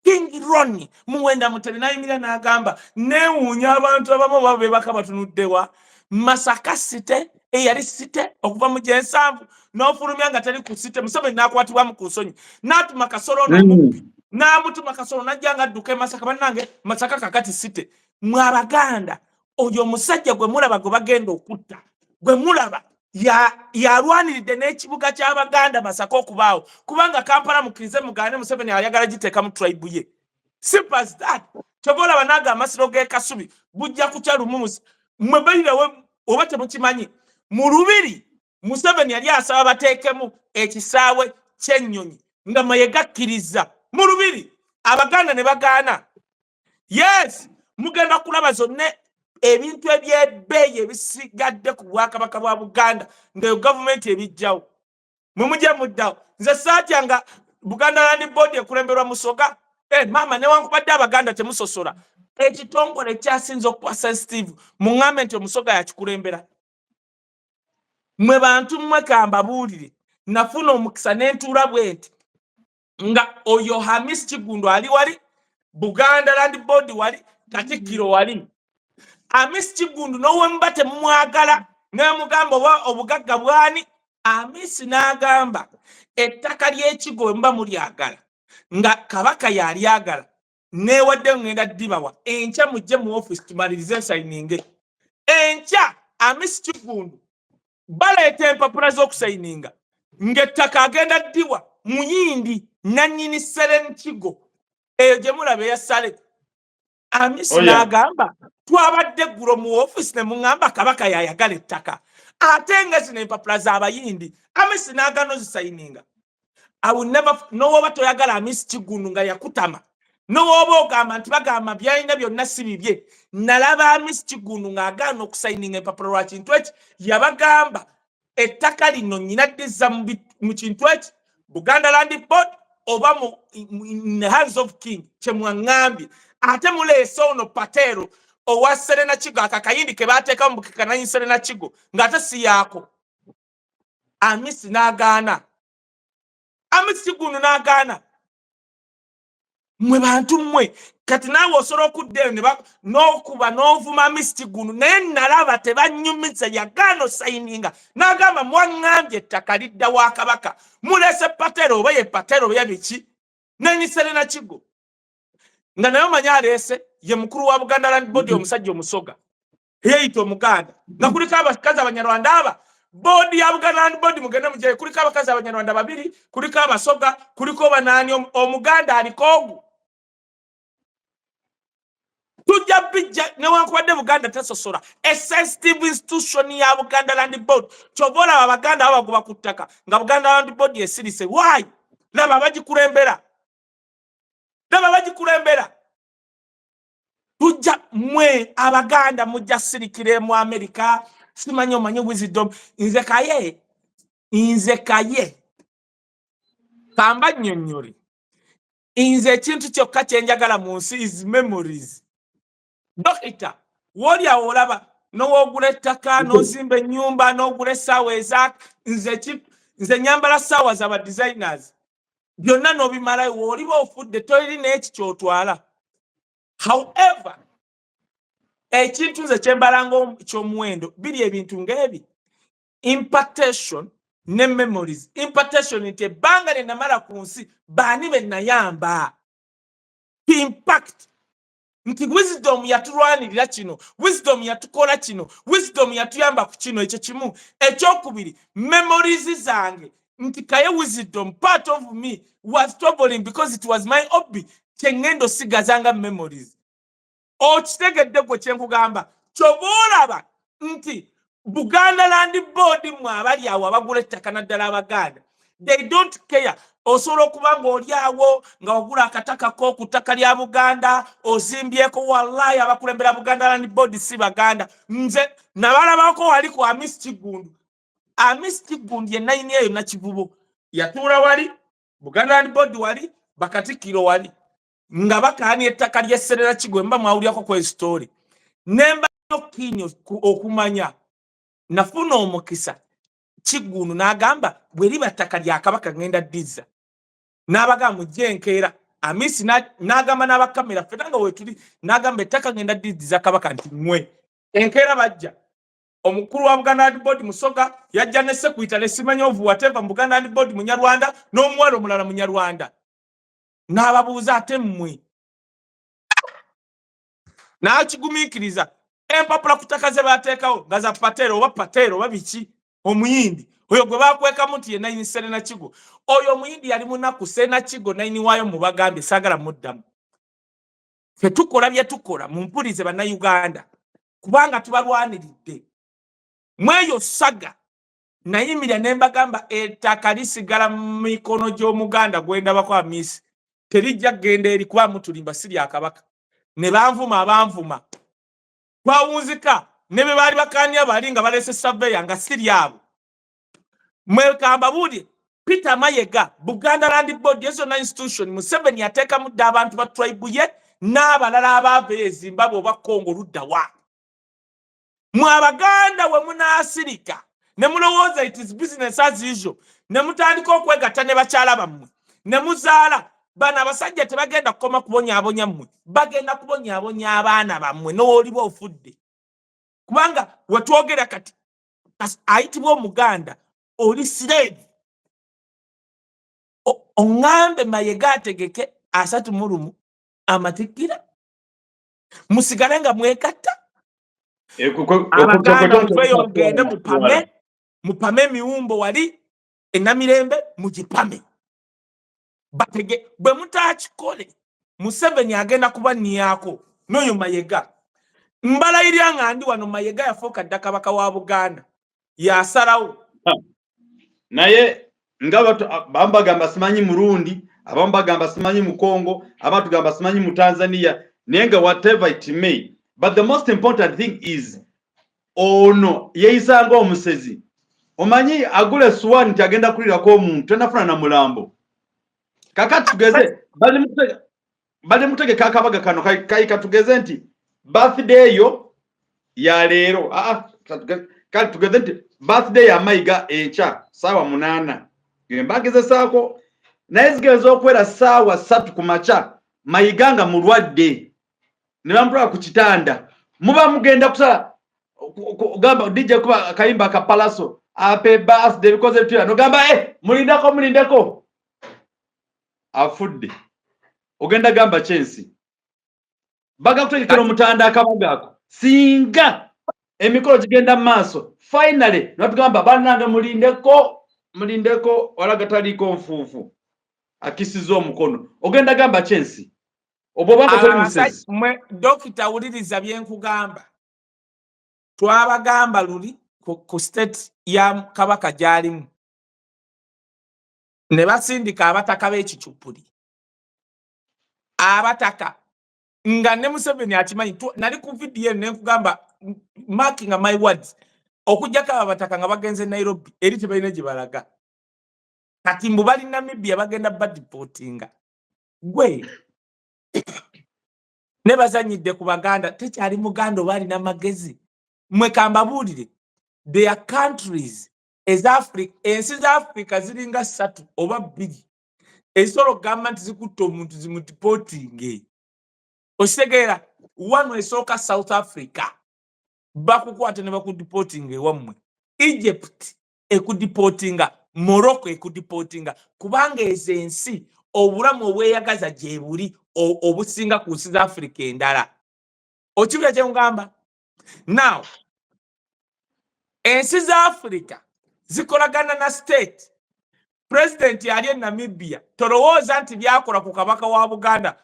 Ronnie Muwenda Mutebi n'ayimirira n'agamba neewuunya abantu abamu babe bakabatunuddewa Masaka City eyali City okuva mu Gyensanvu n'ofulumya nga teri ku City. Museveni n'akwatibwamu ku nsonyi n'atuma Kasolo n'omubbi n'amutuma Kasolo n'ajja nga adduka e Masaka bannange Masaka kakati City. Mwe Abaganda oyo omusajja gwe mulaba gwe bagenda okutta gwe mulaba yalwaniridde n'ekibuga ky'Abaganda Masaka okubaawo kubanga Kampala mukirize mugane Museveni ayagala giteeka mu tribe ye. Simple as that. Tobola banaga amasiro ge Kasubi bujja kutya Lumumusi mwe bayirawe oba temukimanyi mu Lubiri Museveni yali asaba bateekemu ekisaawe ky'ennyonyi nga mayegakkiriza mu Lubiri Abaganda ne bagaana. Yes mugenda kulaba zonna ebintu ebyebbeeyi ebisigadde ku Bwakabaka bwa Buganda nga gavumenti ebijjawo mumujja muddawo. Nze saatya nga Buganda Land Board ekulemberwa Musoga mama newankubadde Abaganda temusosola ekitongole ekyasinza okuba sensitive muŋŋambe nti Omusoga yakikulembera. Mwe bantu mmwe kambabuulire nafuna omukisa n'entuula bwe nti nga oyo Hamis Kigundu ali wali Buganda Land Board wali Katikkiro wali. Hamis Kigundu n'owemba temumwagala n'amugamba oba obugagga bwani. Hamis n'agamba ettaka ly'Ekigo mba mulyagala nga Kabaka yalyagala neewadde ngenda ddibawa enkya mujje mu office tumalirize ensayininge. Enkya Hamis Kigundu baleeta empapula z'okusayininga ng'ettaka agenda ddiwa Muyindi nannyini Seren Kigo eyo gye mulaba eyassale. Hamis n'agamba twabadde eggulo mu office ne muŋŋamba Kabaka yayagala ettaka ate nga zino empapula z'Abayindi. Hamis n'agaana ozisayininga. N'owoba toyagala Hamis Kigundu nga yakutama n'owoba ogamba nti bagamba byalina byonna si bibye. Nalaba Hamis Kigundu ng'agaana okusayininga empapula lwa kintu eki yabagamba ettaka lino nnyina ddizza mu kintu eki Buganda Land Board oba in the hands of King kyemwaŋŋambye. Ate muleese ono Patero owa Serena Kigo akakayindi ke baateeka mu bukikananyi Serena Kigo ng'ate si yaako. Hamis n'agaana. Hamis Kigundu n'agaana. Mwe bantu mmwe kati naawe osobola okuddaeyo n'okuba n'ovuma Hamis Kigundu naye nalaba tebanyumiza yagaana osayininga n'agamba mwaŋŋambye ettaka lidda wa Kabaka muleese Patero oba ye Patero oba biki nenyi Serena Kigo nga naye omanyi aleese ye mukulu wa Buganda Land Board omusajja Omusoga yeeyita Omuganda nga kuliko abakazi Abanyarwanda aba boodi ya Buganda Land Board mugende mugye kuliko abakazi Abanyarwanda babiri kuliko Abasoga kuliko banaani Omuganda aliko ogu. Tujja bijja newankubadde Buganda tesosola a sensitive institution ya Buganda Land Board kyobola Abaganda abagoba ku ttaka nga Buganda Land Board esirise. Why? Laba bagikulembera. Tujja mwe Abaganda mujja sirikire mu America simanyi omanyi wisdom nze kaye kamba nnyonnyole nze ekintu kyokka kye njagala mu nsi is memories. Dokita woli awo olaba n'owoogula ettaka n'ozimba ennyumba n'ogula essaawa nze nyambala ssaawa z'aba designers byonna n'obimalayo w'oliba ofudde tolina eki ky'otwala. However ekintu nze kye mbalanga ky'omuwendo biri ebintu ng'ebi impartation ne memories. Impartation nti ebbanga lye namala ku nsi baani be nayamba impact nti wisdom yatulwanirira kino, wisdom yatukola kino, wisdom yatuyamba ku kino. Ekyo kimu. Ekyokubiri memories zange nti kaye wisdom part of me was troubling because it was my hobby kyengendo sigazanga memories. Okitegedde gwe kye nkugamba kyoba olaba nti Buganda Land Board mwe abali awo abagula ettaka naddala Abaganda they don't care. Osobola okuba ng'oli awo nga wagula akataka ko ku ttaka lya Buganda ozimbyeko wallahi abakulembera Buganda Land Board si Baganda. Nze nabalabako wali ku Amisi Kigundu. Amisi Kigundu ye nayini eyo Nakivubo yatuula wali Buganda Land Board wali Bakatikkiro wali nga bakaani ettaka ly'Esserera Kigwe mba mwawulyako ku story nemba yokiinyo okumanya nafuna omukisa Kigundu n'agamba bwe liba ttaka lya Kabaka ngenda ddiza n'abagamba mujje enkeera. Amisi n'agamba n'abakamera ffenna nga weetuli n'agamba ettaka ngenda ddiza Kabaka nti mmwe enkeera bajja. Omukulu wa Buganda Land Board Musoga yajja ne Sekuita ne simanyi ovu whatever mu Buganda Land Board Munyarwanda n'omuwala omulala Munyarwanda n'ababuuza ate mmwe n'akigumiikiriza empapula ku ttaka ze baateekawo nga za Patero oba Patero oba biki omuyindi oyo gwe baakwekamu nti ye nayini Serena Kigo. Oyo omuyindi yali munaku Serena Kigo nayini waayo mu bagambye saagala muddamu. Ffe tukola bye tukola mumpulize bannayuganda kubanga tubalwaniridde mweyo saga nayimirira ne mbagamba ettaka lisigala mu mikono gy'Omuganda gwendabako Amisi terijja kgenda eri kuba mutulimba si lya Kabaka. Ne banvuma abanvuma twawunzika ne be baali bakaania bali nga balese surveyor nga si lyabo. Mwekamba buli Peter Mayega Buganda Land Board yezona institution Museveni yateekamu dda abantu ba tribe ye n'abalala abaava e Zimbabwe oba Congo ludda wa. Mwe Abaganda we munaasirika ne mulowooza it is business as usual ne mutandika okwegatta ne bakyala bammwe ne muzaala bana abasajja tebagenda kukoma kubonyaabonya mmwe bagenda kubonyaabonya abaana bammwe n'oliba ofudde kubanga wetwogera kati ayitibwa Omuganda oli slave. Oŋŋambe Mayega ategeke 31 amatikkira musigale nga mwegatta. Abaganda muveeyo mugende mupame emiwumbo wali enamirembe mugipame batege bwe mutaakikole Museveni agenda kubanniyako n'oyo Mayega. Mbalayirya nga ndi wano Mayega yafuuka dda Kabaka wa Buganda yasalawo naye nga bambagamba simanyi Murundi abamu bagamba simanyi mu Congo abantu gamba simanyi mu Tanzania naye nga whatever it may. But the most important thing is ono yeyisanga omusezi omanyi agule suwani nti agenda kulirako omuntu tenafuna na mulambo kakati tugeze bali mutege kakabaga kano kai katugeze nti birthday yo ya leero kati tugeze nti birthday ya Mayiga echa sawa 8 ngembageze saako naye zigenza okwera sawa 3 kumacha Mayiga nga mulwadde ne bamutwala ku kitanda muba mugenda kusala gamba DJ kuba kayimba ka Palaso happy birthday because of you no gamba mulindeko afudde ogenda gamba Chelsea baga kutegekera mutanda akabagako singa emikolo gigenda maaso finally natugamba banange mulindeko wala gataliko nfuufu akisizo omukono ogenda gamba Chelsea obo banga toli musezi mwe dokita uliriza byenkugamba twabagamba luli ku state ya Kabaka gyalimu ne basindika abataka b'ekicupuli abataka nga ne Museveni akimanyi nali ku video ne nkugamba marking my words okujjako abataka nga bagenze Nairobi eri tebalina gye balaga kati mbu bali Namibia bagenda badipotinga gwe ne bazanyidde ku Baganda tekyali Muganda oba alina magezi mwe kambabuulire their countries as Africa ensi za Africa ziringa 3 oba 2 ezisobola okugamba nti zikutte omuntu zimudipotinge okitegeera wano esooka South Africa bakukwata ne bakudipotinga ewammwe Egypt ekudipotinga Morocco ekudipotinga kubanga ezo ensi obulamu obweyagaza gye buli obusinga ku nsi za Africa endala okibira kye ngamba now ensi za Africa zikolagana na state president yali e Namibia tolowooza nti byakola ku kabaka wa Buganda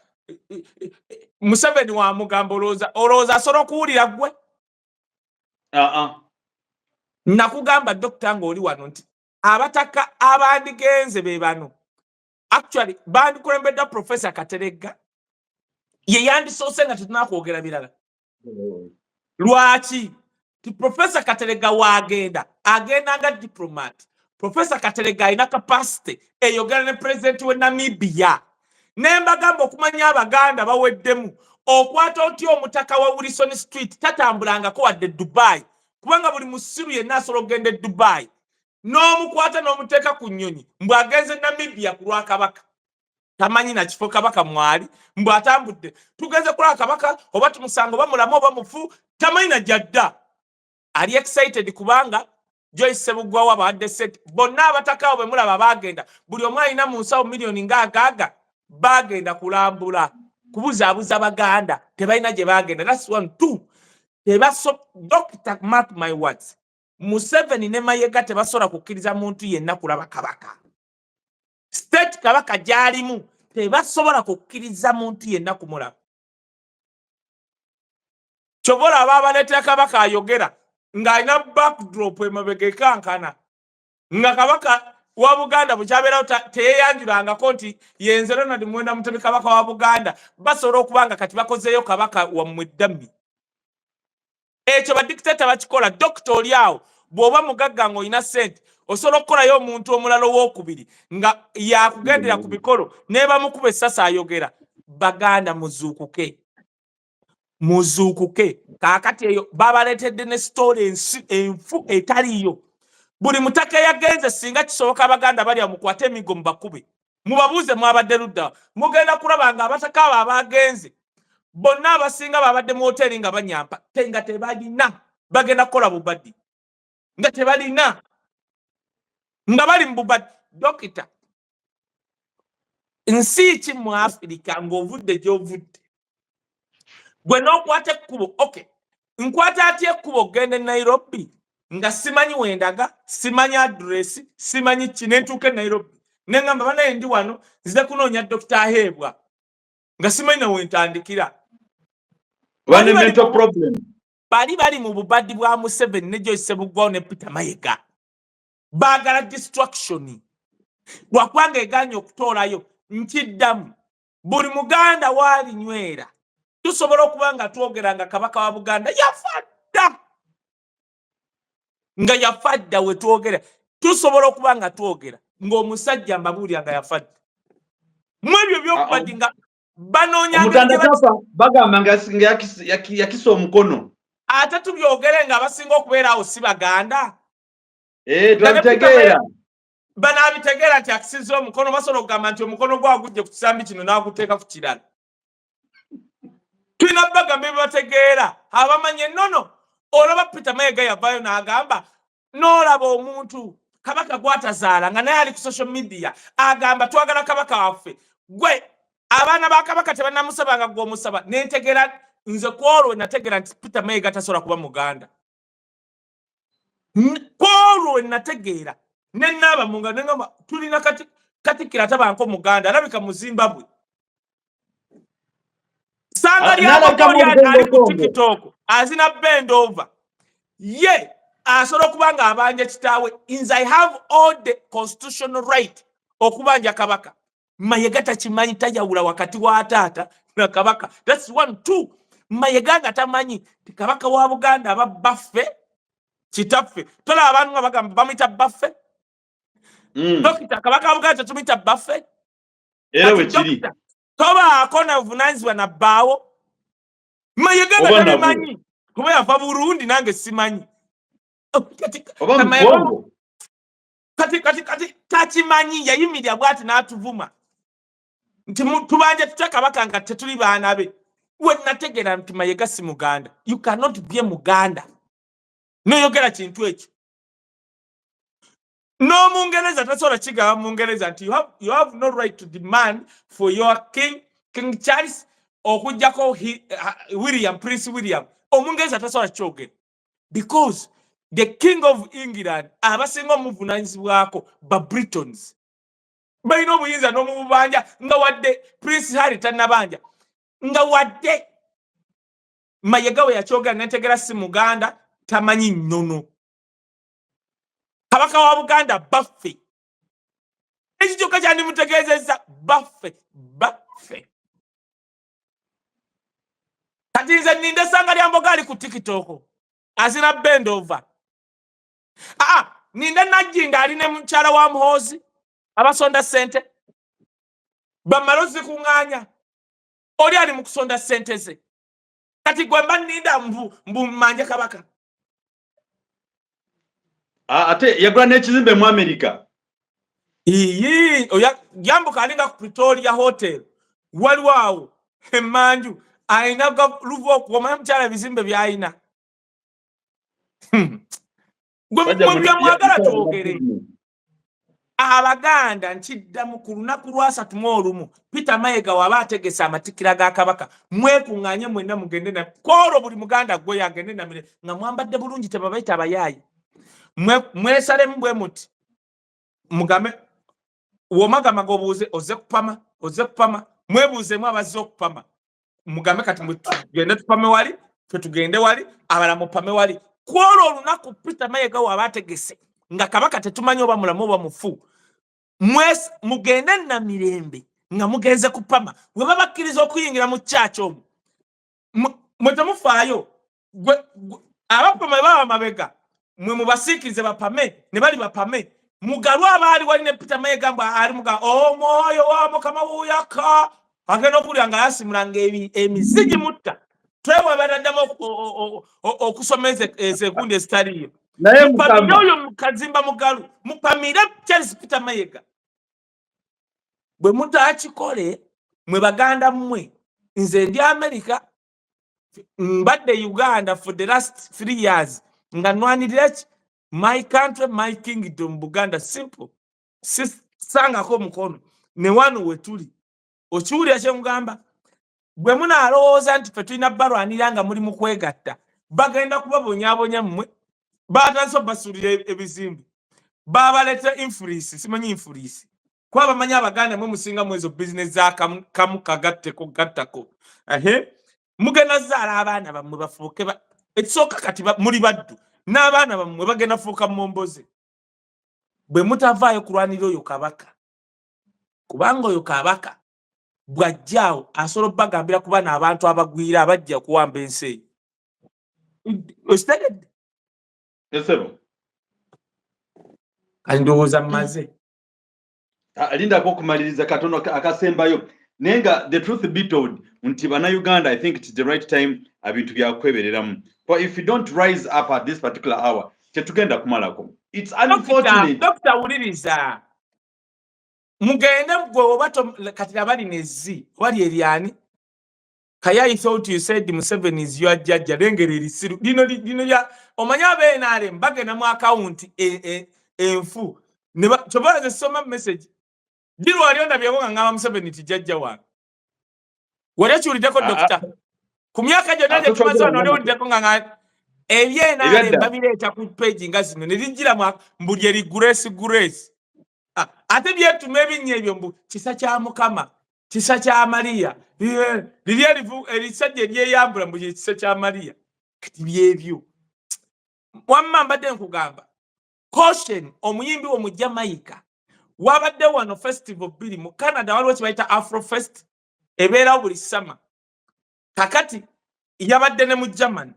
Museveni wa mugamba olowooza asobola okuwulira gwe nakugamba dokita ng'oli wano nti abataka abandigenze be bano actually bandikulembedde Professor Kateregga ye yandisoose nga tetunakwogera birala lwaki ti Professor Kateregga agenda nga diplomat Professor Kateregga alina capacity eyogera ne president we Namibia nembagamba okumanya Abaganda baweddemu okwata otya omutaka wa Wilson Street tatambulangako wadde Dubai kubanga buli musiru yenna asobola okugenda e Dubai n'omukwata n'omuteeka ku nnyonyi mbw agenze Namibia ku lwa kabaka tamanyi na kifo kabaka mwali mbw atambudde tugenze ku lwa kabaka oba tumusanga oba mulamu oba mufu tamanyi na jadda ali excited kubanga Joyce Sebugwawo abadde set bonna abataka abo bwe mulaba bagenda buli omu alina mu nsawo miliyoni ng'agaaga bagenda kulambula kubuzaabuza Baganda tebalina gye bagenda that's 1 2 Dr. Mark my words Museveni ne Mayiga tebasobola kukkiriza muntu yenna kulaba kabaka state kabaka gyalimu tebasobola kukkiriza muntu yenna kumulaba kyobola ababaleetera kabaka ayogera ng'alina backdrop emabega ekankana nga kabaka wa Buganda bukyabeerawo teyeyanjulangako nti yenze Ronald Mwenda Mutebi kabaka wa Buganda basobola okubanga kati bakozeeyo kabaka wammwe ddammi ekyo badikiteta bakikola dokita oli awo bw'oba mugagga ng'olina ssente osobola okukolayo omuntu omulala ow'okubiri nga yakugendera ku mikolo ne bamukuba essasa ayogera Baganda muzuukuke kaakati eyo babaleetedde ne story enfu etaliyo buli mutaka yagenze singa kisoboka Abaganda balya mukwate emigo mubakube mubabuuze mwabadde ludda mugenda kulaba nga abataka abo abagenze bonna abasinga babadde mu hoteri nga banyampa nga tebalina bagenda kukola bubaddi nga tebalina nga bali mu bubaddi dokita nsi ki mu Afirika ng'ovudde gy'ovudde gwe n'okwata ekkubo okay nkwata atya ekkubo ogende Nairobi nga simanyi wendaga simanyi address simanyi kinentuuka e Nairobi nengamba banaye ndi wano nzize kunoonya dokita aheebwa nga simanyi na wentandikira bali mu bubaddi bwa Museveni ne Joyce Sebugwawo ne Peter Mayiga baagala distraction lwakwanga eganye okutoolayo nkiddamu buli Muganda waalinywera tusobola okuba nga twogera nga kabaka wa Buganda yafadda nga yafadda we twogera tusobola okuba nga twogera ng'omusajja mbabuulya nga yafadda mu ebyo by'okubaddi nga banoonyanga bagamba nga yakisa omukono ate tubyogere nga abasinga okubeera awo si Baganda twabitegeera bano abitegeera nti akisiza omukono basobola okugamba nti omukono gwagujje ku kisambi kino n'aguteeka ku kirala tulina bagamba ebibategeera abamanye nono olaba Peter Mayiga yavaayo n'agamba n'olaba omuntu kabaka gwatazaala nga naye ali ku social media agamba twagala kabaka waffe gwe abaana ba kabaka tebannamusabanga gw'omusaba nentegeera nze kwolwo nategeera nti Peter Mayiga tasobola kuba Muganda kwolwo nategeera nennaaba munga nengamba tulina Katikkiro atabanko Muganda alabika mu Zimbabwe sanga lyali ku TikTok azina bend over ye asobola okubanga abanja kitaawe inze I have all the constitutional right okubanja kabaka Mayiga takimanyi tajawula wakati wa taata na kabaka that's 1 2 Mayiga nga tamanyi ti kabaka wa Buganda aba baffe kitaffe tola abantu nga bagamba bamuyita baffe Dokita Kabaka Buganda tumita baffe. Era we kiri. Toba akona vunanzibwa na bawo. Mayiga nga tabimanyi. Kuba yava Burundi nange simanyi. Kati takimanyi yayimirira bwati n'atuvuma. Nti tubanje tutya Kabaka nga tetuli baana be. We nategera nti Mayiga si Muganda. You cannot be a Muganda. Noyogera kintu ekyo. No Mungereza tasobola kigaba Mungereza nti you have no right to demand for your King Charles okujjako Prince William. Omungereza tasobola kyogera. Because the King of England abasinga omuvunanyizibwako ba Britons. Balina obuyinza n'omubanja nga wadde Prince Harry tannabanja. Nga wadde Mayiga we yakyogera netegera si Muganda tamanyi nnono. Kabaka wa Buganda baffe. Ekyo kyandi mutegeezezza baffe. Kati nze ninde sanga lya mboga ali ku TikTok. Azina bend over. Ninde Najjinga ali ne mukyala wa Muhoozi abasonda sente. Bamalozi kuŋŋaanya. Oli ali mu kusonda sente ze. Kati gwe mba nninda mbu mmanje Kabaka. Ate yagula n'ekizimbe mu America. Yambuka alinga ku Pretoria Hotel. Waliwo awo emmanju ayina luvu okuwoma mukyala ebizimbe by'ayina. Gwe mwagala twogere. Abaganda nkiddamu ku lunaku lwa 31 Peter Mayiga waba ategese amatikira ga Kabaka mwekuŋŋaanye mwenna mugende na kwolwo buli Muganda gwe yagende namire nga mwambadde bulungi tebabayita abayaayi. Mwesalemu bwe muti mugambe womagama gobuuze oze kupama mwebuuzemu abazze okupama mugambe kati tugende tupame wali tugende wali abala mupame wali. Kwolwo olunaku Peter Mayiga waba ategese nga Kabaka tetumanyi oba mulamu oba mufu mugende na mirembe nga mugenze kupama we babakkiriza okuyingira mu church omwo mwe temufaayo abapama baba mabega mwe mubasiikirize bapame ne bali bapame mugalwa abaali wali ne Peter Mayiga mbu ali muga omwoyo wa Mukama wuyaka agenda okulya nga yasimulanga emizigi mutta twewe badaddamu okusomeza ezekundi ezitaliyo. Naye mupamire oyo mukazimba mugalu mupamire Charles Peter Mayiga bwe mutakikole mwe baganda mmwe nze ndi America mbadde Uganda for the last 3 years nga nwanirira my country my kingdom Buganda simple sangako mukono ne wano wetuli okiwulira kye mugamba bwe munaalowooza nti fe tulina balwanira nga muri mu kwegatta bagenda kubabonyaabonya mmwe batanso basulira ebizimbe babaleta influence simanyi influence kwa bamanyi Abaganda mwe musinga mwezo business za kamu kagatteko gattako mugenda zaala abaana bammwe bafuuke ekisooka kati muri baddu n'abaana bammwe bagenda fuuka momboze bwe mutavaayo kulwanira oyo Kabaka kubanga oyo Kabaka bwajjaawo asobola bagambira kuba n'abantu abagwira abajja kuwamba ensi ostegedde. Esebo. Ndowooza mmaze. Linda ko kumaliriza katono akasembayo. Nenga the truth be told, nti bana Uganda I think it's the right time abintu byakwebereramu. But if you don't rise up at this particular hour, tetugenda kumalako. It's unfortunate. Dr. Uliriza. Mugende gwe obato kati abali nezi wali eriani. Kaya thought you said Museveni is your judge lengere erisiru dino ya omanya benale mbage na mu account enfu ne choba ze soma message dino walionda byabonga ngaba Museveni ti judge wa wali chulideko doctor ku myaka gyonna tumazo no leo nganga ebyenale babireta ku page ngazino ne linjira mu mbuli eri grace ate byetu mebinye ebyo mbu kisa kya Mukama kisa kya Maria lilierivu elisajje lyeyambula mu kisa kya Maria kati byebyo wamma mbadde nkugamba caution omuyimbi wo mu Jamaica wabadde wano festival bili mu Canada waliwo kibayita Afrofest ebeera buli summer kakati yabadde ne mu Germany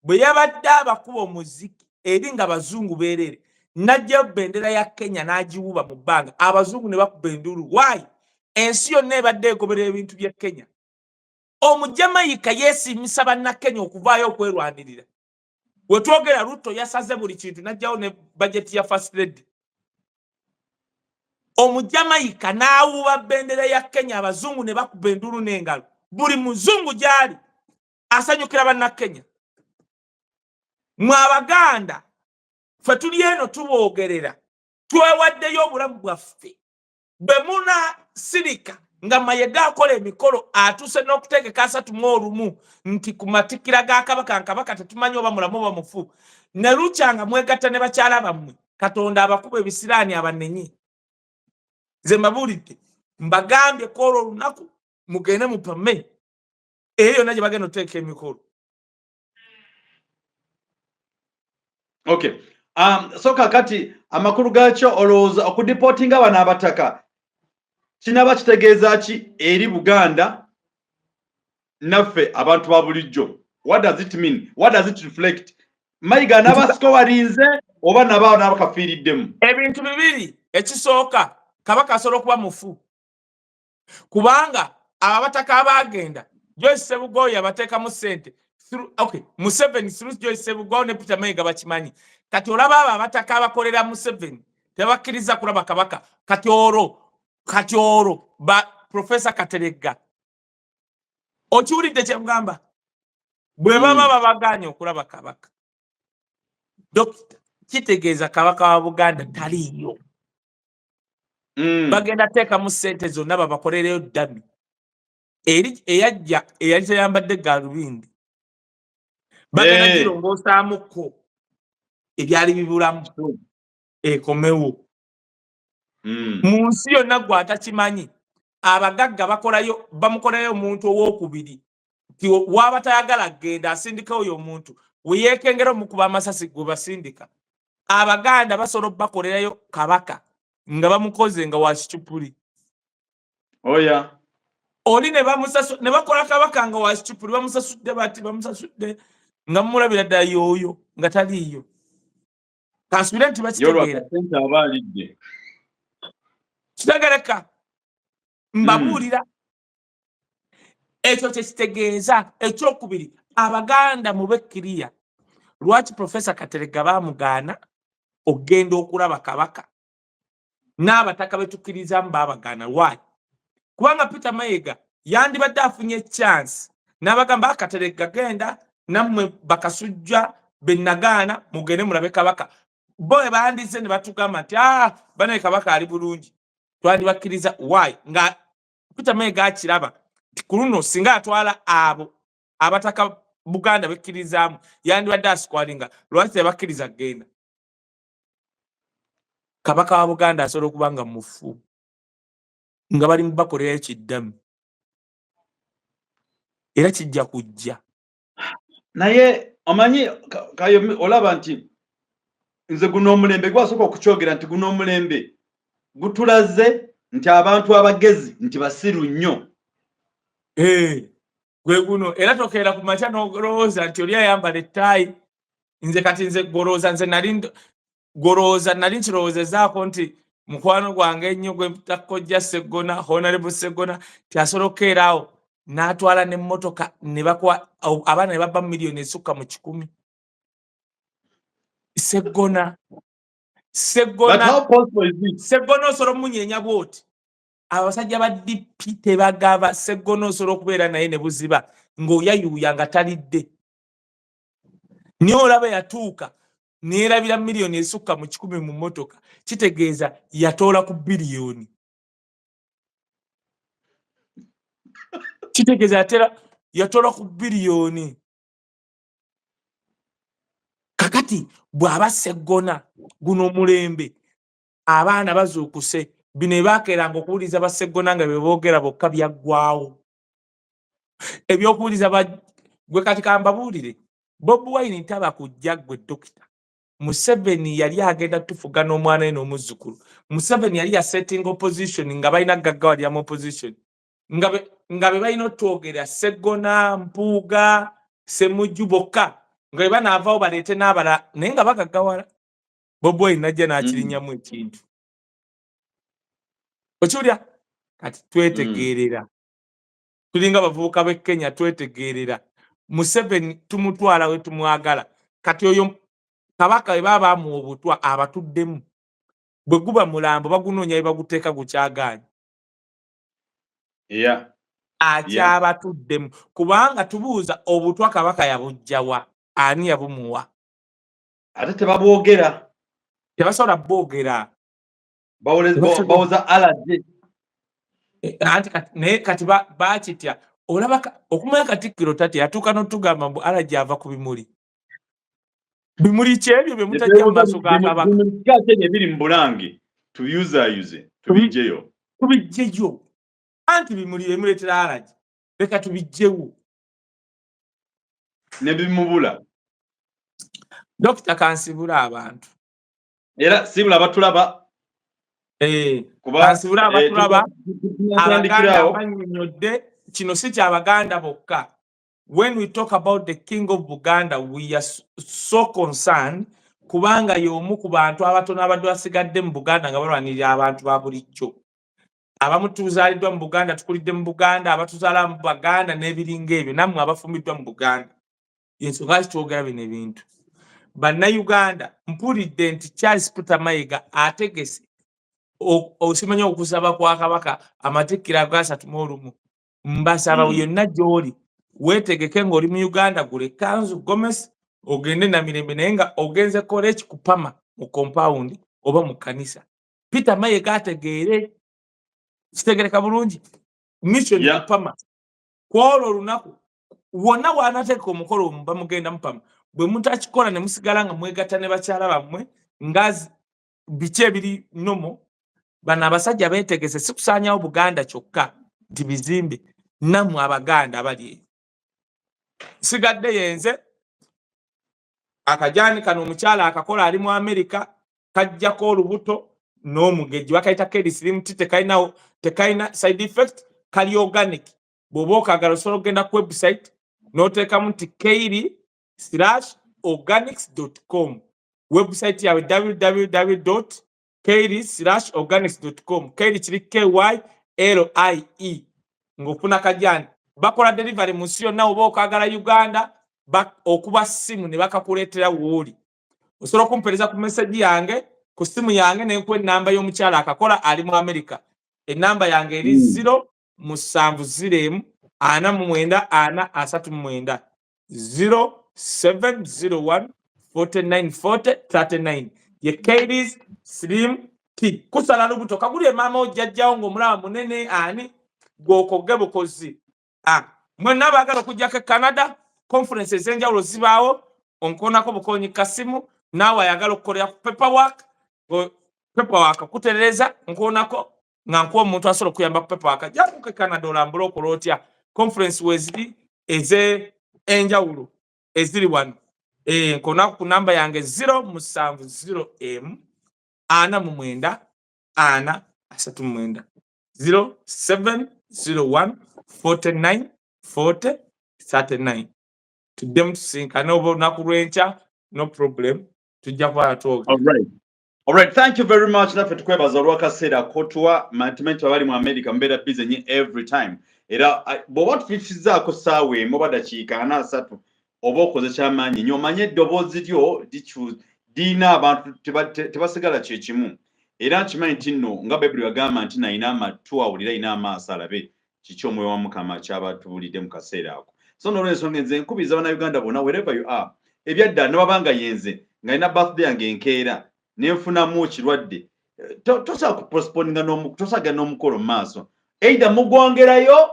bwe yabadde abakuba omuziki eri nga bazungu beerere najja bendera ya Kenya n'agiwuba mu bbanga abazungu ne bakuba enduru. Why? Ensi yonna ebadde egoberera ebintu bya Kenya. Omujamaika yeesimisa bannakenya okuvaayo okwerwanirira. We twogera Ruto yasaze buli kintu najjawo ne budget ya First Lady. Omujamaika n'awuba bendera ya Kenya abazungu ne bakuba enduru n'engalo. Buli muzungu gyali asanyukira bannakenya. Mwe Abaganda ffe tuli eno tuboogerera twewaddeyo obulamu bwaffe bwe muna sirika nga Mayiga akola emikolo atuse n'okutegeka 31 nti ku matikira ga Kabaka tetumanyi oba mulamu oba mufu ne lukyanga mwegatta ne bakyala bammwe Katonda abakuba ebisiraani abanenye. Nze mbabuulidde mbagambye ko olwo olunaku mugende mupame eyo yonna gye bagenda oteeka emikolo. Okay. So kakati amakuru gacho olowooza okudipotinga abana abataka kinaba kitegeeza ki eri Buganda naffe abantu ba bulijjo? What does it mean? What does it reflect? Mayiga n'abasiko walinze oba nabaawo n'abakafiiriddemu? Ebintu bibiri. Ekisooka Kabaka asobola okuba mufu kubanga abataka abagenda Joyce Ssebugoya yabateekamu ssente. Okay, Museveni through Joyce Ssebugoya ne Peter Mayiga bakimanyi. Kati olaba abo abataka abakolera Museveni tebakkiriza kulaba Kabaka. Kati olwo ba Professor Kateregga okiwulidde kye mugamba bwe baba babaganye okulaba Kabaka. Dokita kitegeeza Kabaka wa Buganda taliyo. Bagenda teekamu ssente zonna babakolereyo ddami eri eyajja eyali teyambadde gaalubindi bagenda kirongoosaamukko ebyali bibulamu ekomewo. Mu nsi yonna gwe atakimanyi abagagga bamukolerayo omuntu ow'okubiri ti waba tayagala genda asindika oyo omuntu we yeekengera omukuba amasasi gwe basindika. Abaganda basobola bakolerayo Kabaka nga bamukoze nga wa Kicupuli. Oya. Oli ne bakola Kabaka nga wa Kicupuli bamusasudde bati bamusasudde nga mumulabira ddala yooyo nga taliiyo. Kasubire nti bakitegeera. Kitegereka mbabuulira ekyo kyekitegeeza ekyokubiri Abaganda mubekkiriya lwaki Professor Kateregga baamugaana okgenda okulaba Kabaka n'abataka betukkirizamu baabagaana. Lwaki? Kubanga Peter Mayiga yandibadde afunye chance n'abagamba Kateregga genda nammwe bakasujja bennagaana mugende mulabe Kabaka. Bo bandize ne batugamba nti bane Kabaka ali bulungi twandibakkiriza. Why? Nga Peter Mayiga akiraba ku luno singa atwala abo abataka Buganda bekkirizaamu yandibadde asikwalinga lwaki tebakkiriza genda. Kabaka wa Buganda asobola okuba nga mufu nga bali mubakolera ekiddamu era kijja kujja. Naye omanyi kayo olaba nti nze guno omulembe gwasooka okukyogera nti guno omulembe gutulaze nti abantu abagezi nti basiru nnyo. Gwe guno era tokeera ku makya n'olowooza nti oli ayambala ettaayi. Nze kati nze golooza nze nali nkirowoozezaako nti mukwano gwange ennyo gwe takkojja Sseggona Honorable Sseggona tiasobola okukeera awo n'atwala n'emmotoka ne bakuwa abaana ne babba miliyoni esukka mu 10. Sseggona osobola omunyeenya bw'oti. Abasajja ba DP tebagaba Sseggona osobola okubeera naye ne buziba ng'oyayuuya nga talidde. Niye olaba yatuuka neerabira miliyoni esukka mu 10 mu mmotoka kitegeeza yatoola ku biliyoni. Kitegeeza yatoola ku biliyoni. Kakati bw'aba Sseggona guno omulembe abaana bazuukuse bino baakeeranga okuwuliza ba Sseggona nga bye boogera bokka byaggwawo. Ebyokuwuliza gwe kati kambabuulire Bobi Wine ntaba kujja gwe dokita. Museveni yali agenda tufuga n'omwana we n'omuzzukulu. Museveni yali setting opposition nga balina gaggawali ya opposition nga be balina otwogera Sseggona Mpuuga Ssemujju bokka nga be banaavaawo baleete n'abala naye nga bagaggawala. Bobi Wine najja n'akirinyamu ekintu okiwulira kati twetegeerera tulinga abavubuka b'e Kenya twetegeerera Museveni tumutwala we tumwagala kati oyo kabaka we baba bamuwa obutwa abatuddemu bwe guba mulambo bagunoonya we baguteeka gukyagaanyi akyabatuddemu kubanga tubuuza obutwa kabaka yabujjawa ani yabumuwa ate tebabwogera tebasobola bwogera bawoza alaje anti naye kati bakitya olaba okumanya Katikkiro tati yatuuka n'otugamba mbu alaje ava ku bimuli kyebyo bye mutajja mu maaso ga kabaka biri mu bulange tubiyuzayuze tubijjeyo anti bimuli emuleetera alaje leka tubijjewo ne bimubula Dr. Kansibula abantu era sibula abatulaba Kansibula abatulaba Abaganda bannyonnyodde kino si ky'Abaganda bokka. When we talk about the king of Buganda, we are so concerned kubanga y'omu ku bantu abatono abadde basigadde mu Buganda nga balwanirira abantu ba bulijjo. Abamu tuzaaliddwa mu Buganda, tukulidde mu Buganda, abatuzaala mu Buganda n'ebiringa ebyo, nammwe abafumiddwa mu Buganda. Y'ensonga lwaki twogera bino ebintu. Bannayuganda mpulidde nti Charles Peter Mayiga ategese osimanya okusaba kwa kabaka amatikkira ga31 mbasaba yonna gy'oli weetegeke ng'oli mu Uganda gule kanzu Gomez ogende na mirembe naye nga ogenze college kupama mu compound oba mu kanisa. Peter Mayiga ategeere kitegereka bulungi mission kupama kwolwo olunaku wonna waanateeka omukolo mba mugenda mupama bwe mutakikola ne musigala nga mwegatta ne bakyala bammwe ngazi biki ebiri nomo bano abasajja beetegese si kusaanyawo Buganda kyokka nti bizimbe nammwe Abaganda abali eyo. Sigadde yenze akajaani kano omukyala akakola ali mu Amerika kajjako olubuto n'omugejji bakayita Kelly Slim Tea tekalina side effect kali organic bw'oba okaagala osobola okugenda ku website n'oteekamu nti kairi/organics.com website yawe www.kairi/organics.com Kairi kiri KYLIE ng'ofuna kajaani bakola delivery mu nsi yonna oba okaagala Uganda okuba ssimu ne bakakuleetera wooli. Osobola okumpereza ku message yange ku ssimu yange n'enkuwa ennamba y'omukyala akakola ali mu Amerika. Ennamba yange eri 070149439 0701494039 ye Kairi's Slim Tea. Kusala lubuto kagulye mama ojjajjawo ng'omulaba munene ani gw'okogge bukozi. Mwenna abaagala okujjako Canada conference ez'enjawulo zibaawo onkonako bukonyi kasimu naawe ayagala okukolera ku paperwork kutereeza nkonako nga nkuwa omuntu asobola okuyamba ku paperwork jakuke Canada olambula okola otya conference weziri ez'enjawulo eziri wano nkonako ku namba yange 070M49 0701494039 tuddemu tusinkane oba olunaku lw'enkya no problem tujja kuba twoga. All right, thank you very much. Naffe tukwebaza olw'akaseera kotuwa management abali mu America mbeera busy nnyo every time. Era bw'oba tufikizaako ssaawa emu oba dakiika 4-3 oba okoze kyamaanyi nnyo omanye eddoboozi lyo diina abantu tebasigala kye kimu. Era nkimanyi nti nno nga Bayibuli yagamba nti nalina amatu awulira alina amaaso alabe kiki omwoyo wa Mukama ky'abatubuulidde mu kaseera ako. So n'olw'ensonga nze nkubiriza Bannayuganda bonna wherever you are ebyadda nababanga yenze nga alina birthday yange enkeera nenfunamu ekirwadde tosobola kuposponinga tosaga n'omukolo mu maaso either mugwongerayo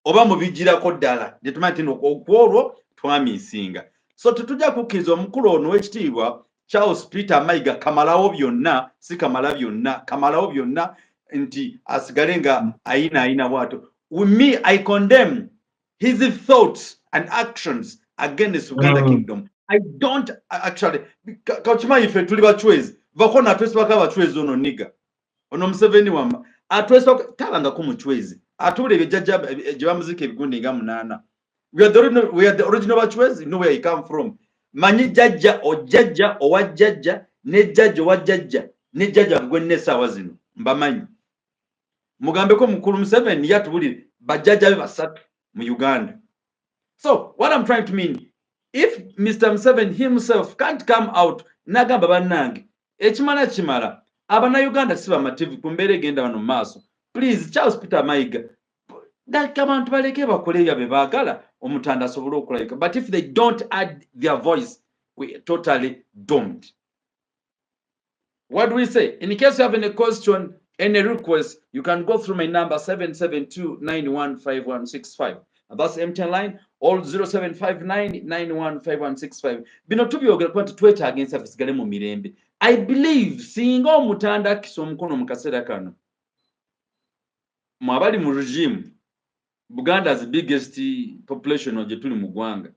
oba mubigirako ddala gyetumanyi nti okwolwo twamiisinga. So tetujja kukkiriza omukulu ono w'ekitiibwa Charles Peter Mayiga kamalawo byonna si kamala byonna kamalawo byonna nti asigale nga ayina bwato. With me, I condemn his thoughts and actions against Uganda Kingdom. I don't actually kachimanyi ffe tuli bachwezi vako natwesibako abachwezi ono niga ono Museveni wamba atwesibako tabangako muchwezi atule ebijjajja gye bamuzika ebigundi nga 8. We are the original bachwezi. You know where he come from. Manyi jajja ojajja owajjajja ne jjajja wa jjajja ne jjajja gwe n'essaawa zino mbamanyi mugambeko mukulu Museveni yatubulire bajjajja be basatu mu Uganda. So what I'm trying to mean, if Mr. Museveni himself can't come out nagamba bannange ekimala kimala abannayuganda si bamativu ku mbeera egenda wano mu maaso. Please Charles Peter Mayiga dalika abantu baleke bakole ebyo be baagala omutanda asobole okulayika, but if they don't add their voice we totally don't. What do we say? In case you have any question, any request, you can go through my number 772-915165. That's the MTN line, all 0759-915165. Bino tubyogera kuba twetaaga tusigale mu mirembe. I believe singa omutanda akisa omukono mu kaseera kano mwabali mu regime Buganda is the biggest population gye tuli mu ggwanga.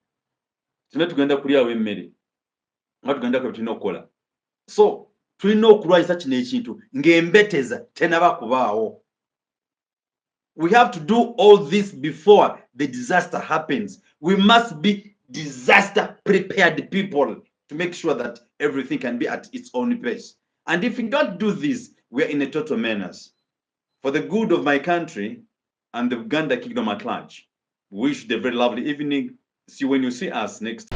Tume tugenda kulyawo emmere nga tugenda ko tulina okukola. So tulina okulwanyisa kino ekintu ng'embeteza tenaba kubaawo. We have to do all this before the disaster happens. We must be disaster prepared people to make sure that everything can be at its own pace. And if we don't do this, we are in a total menace. For the good of my country and the Uganda Kingdom at large, we wish you a very lovely evening. See you when you see us next.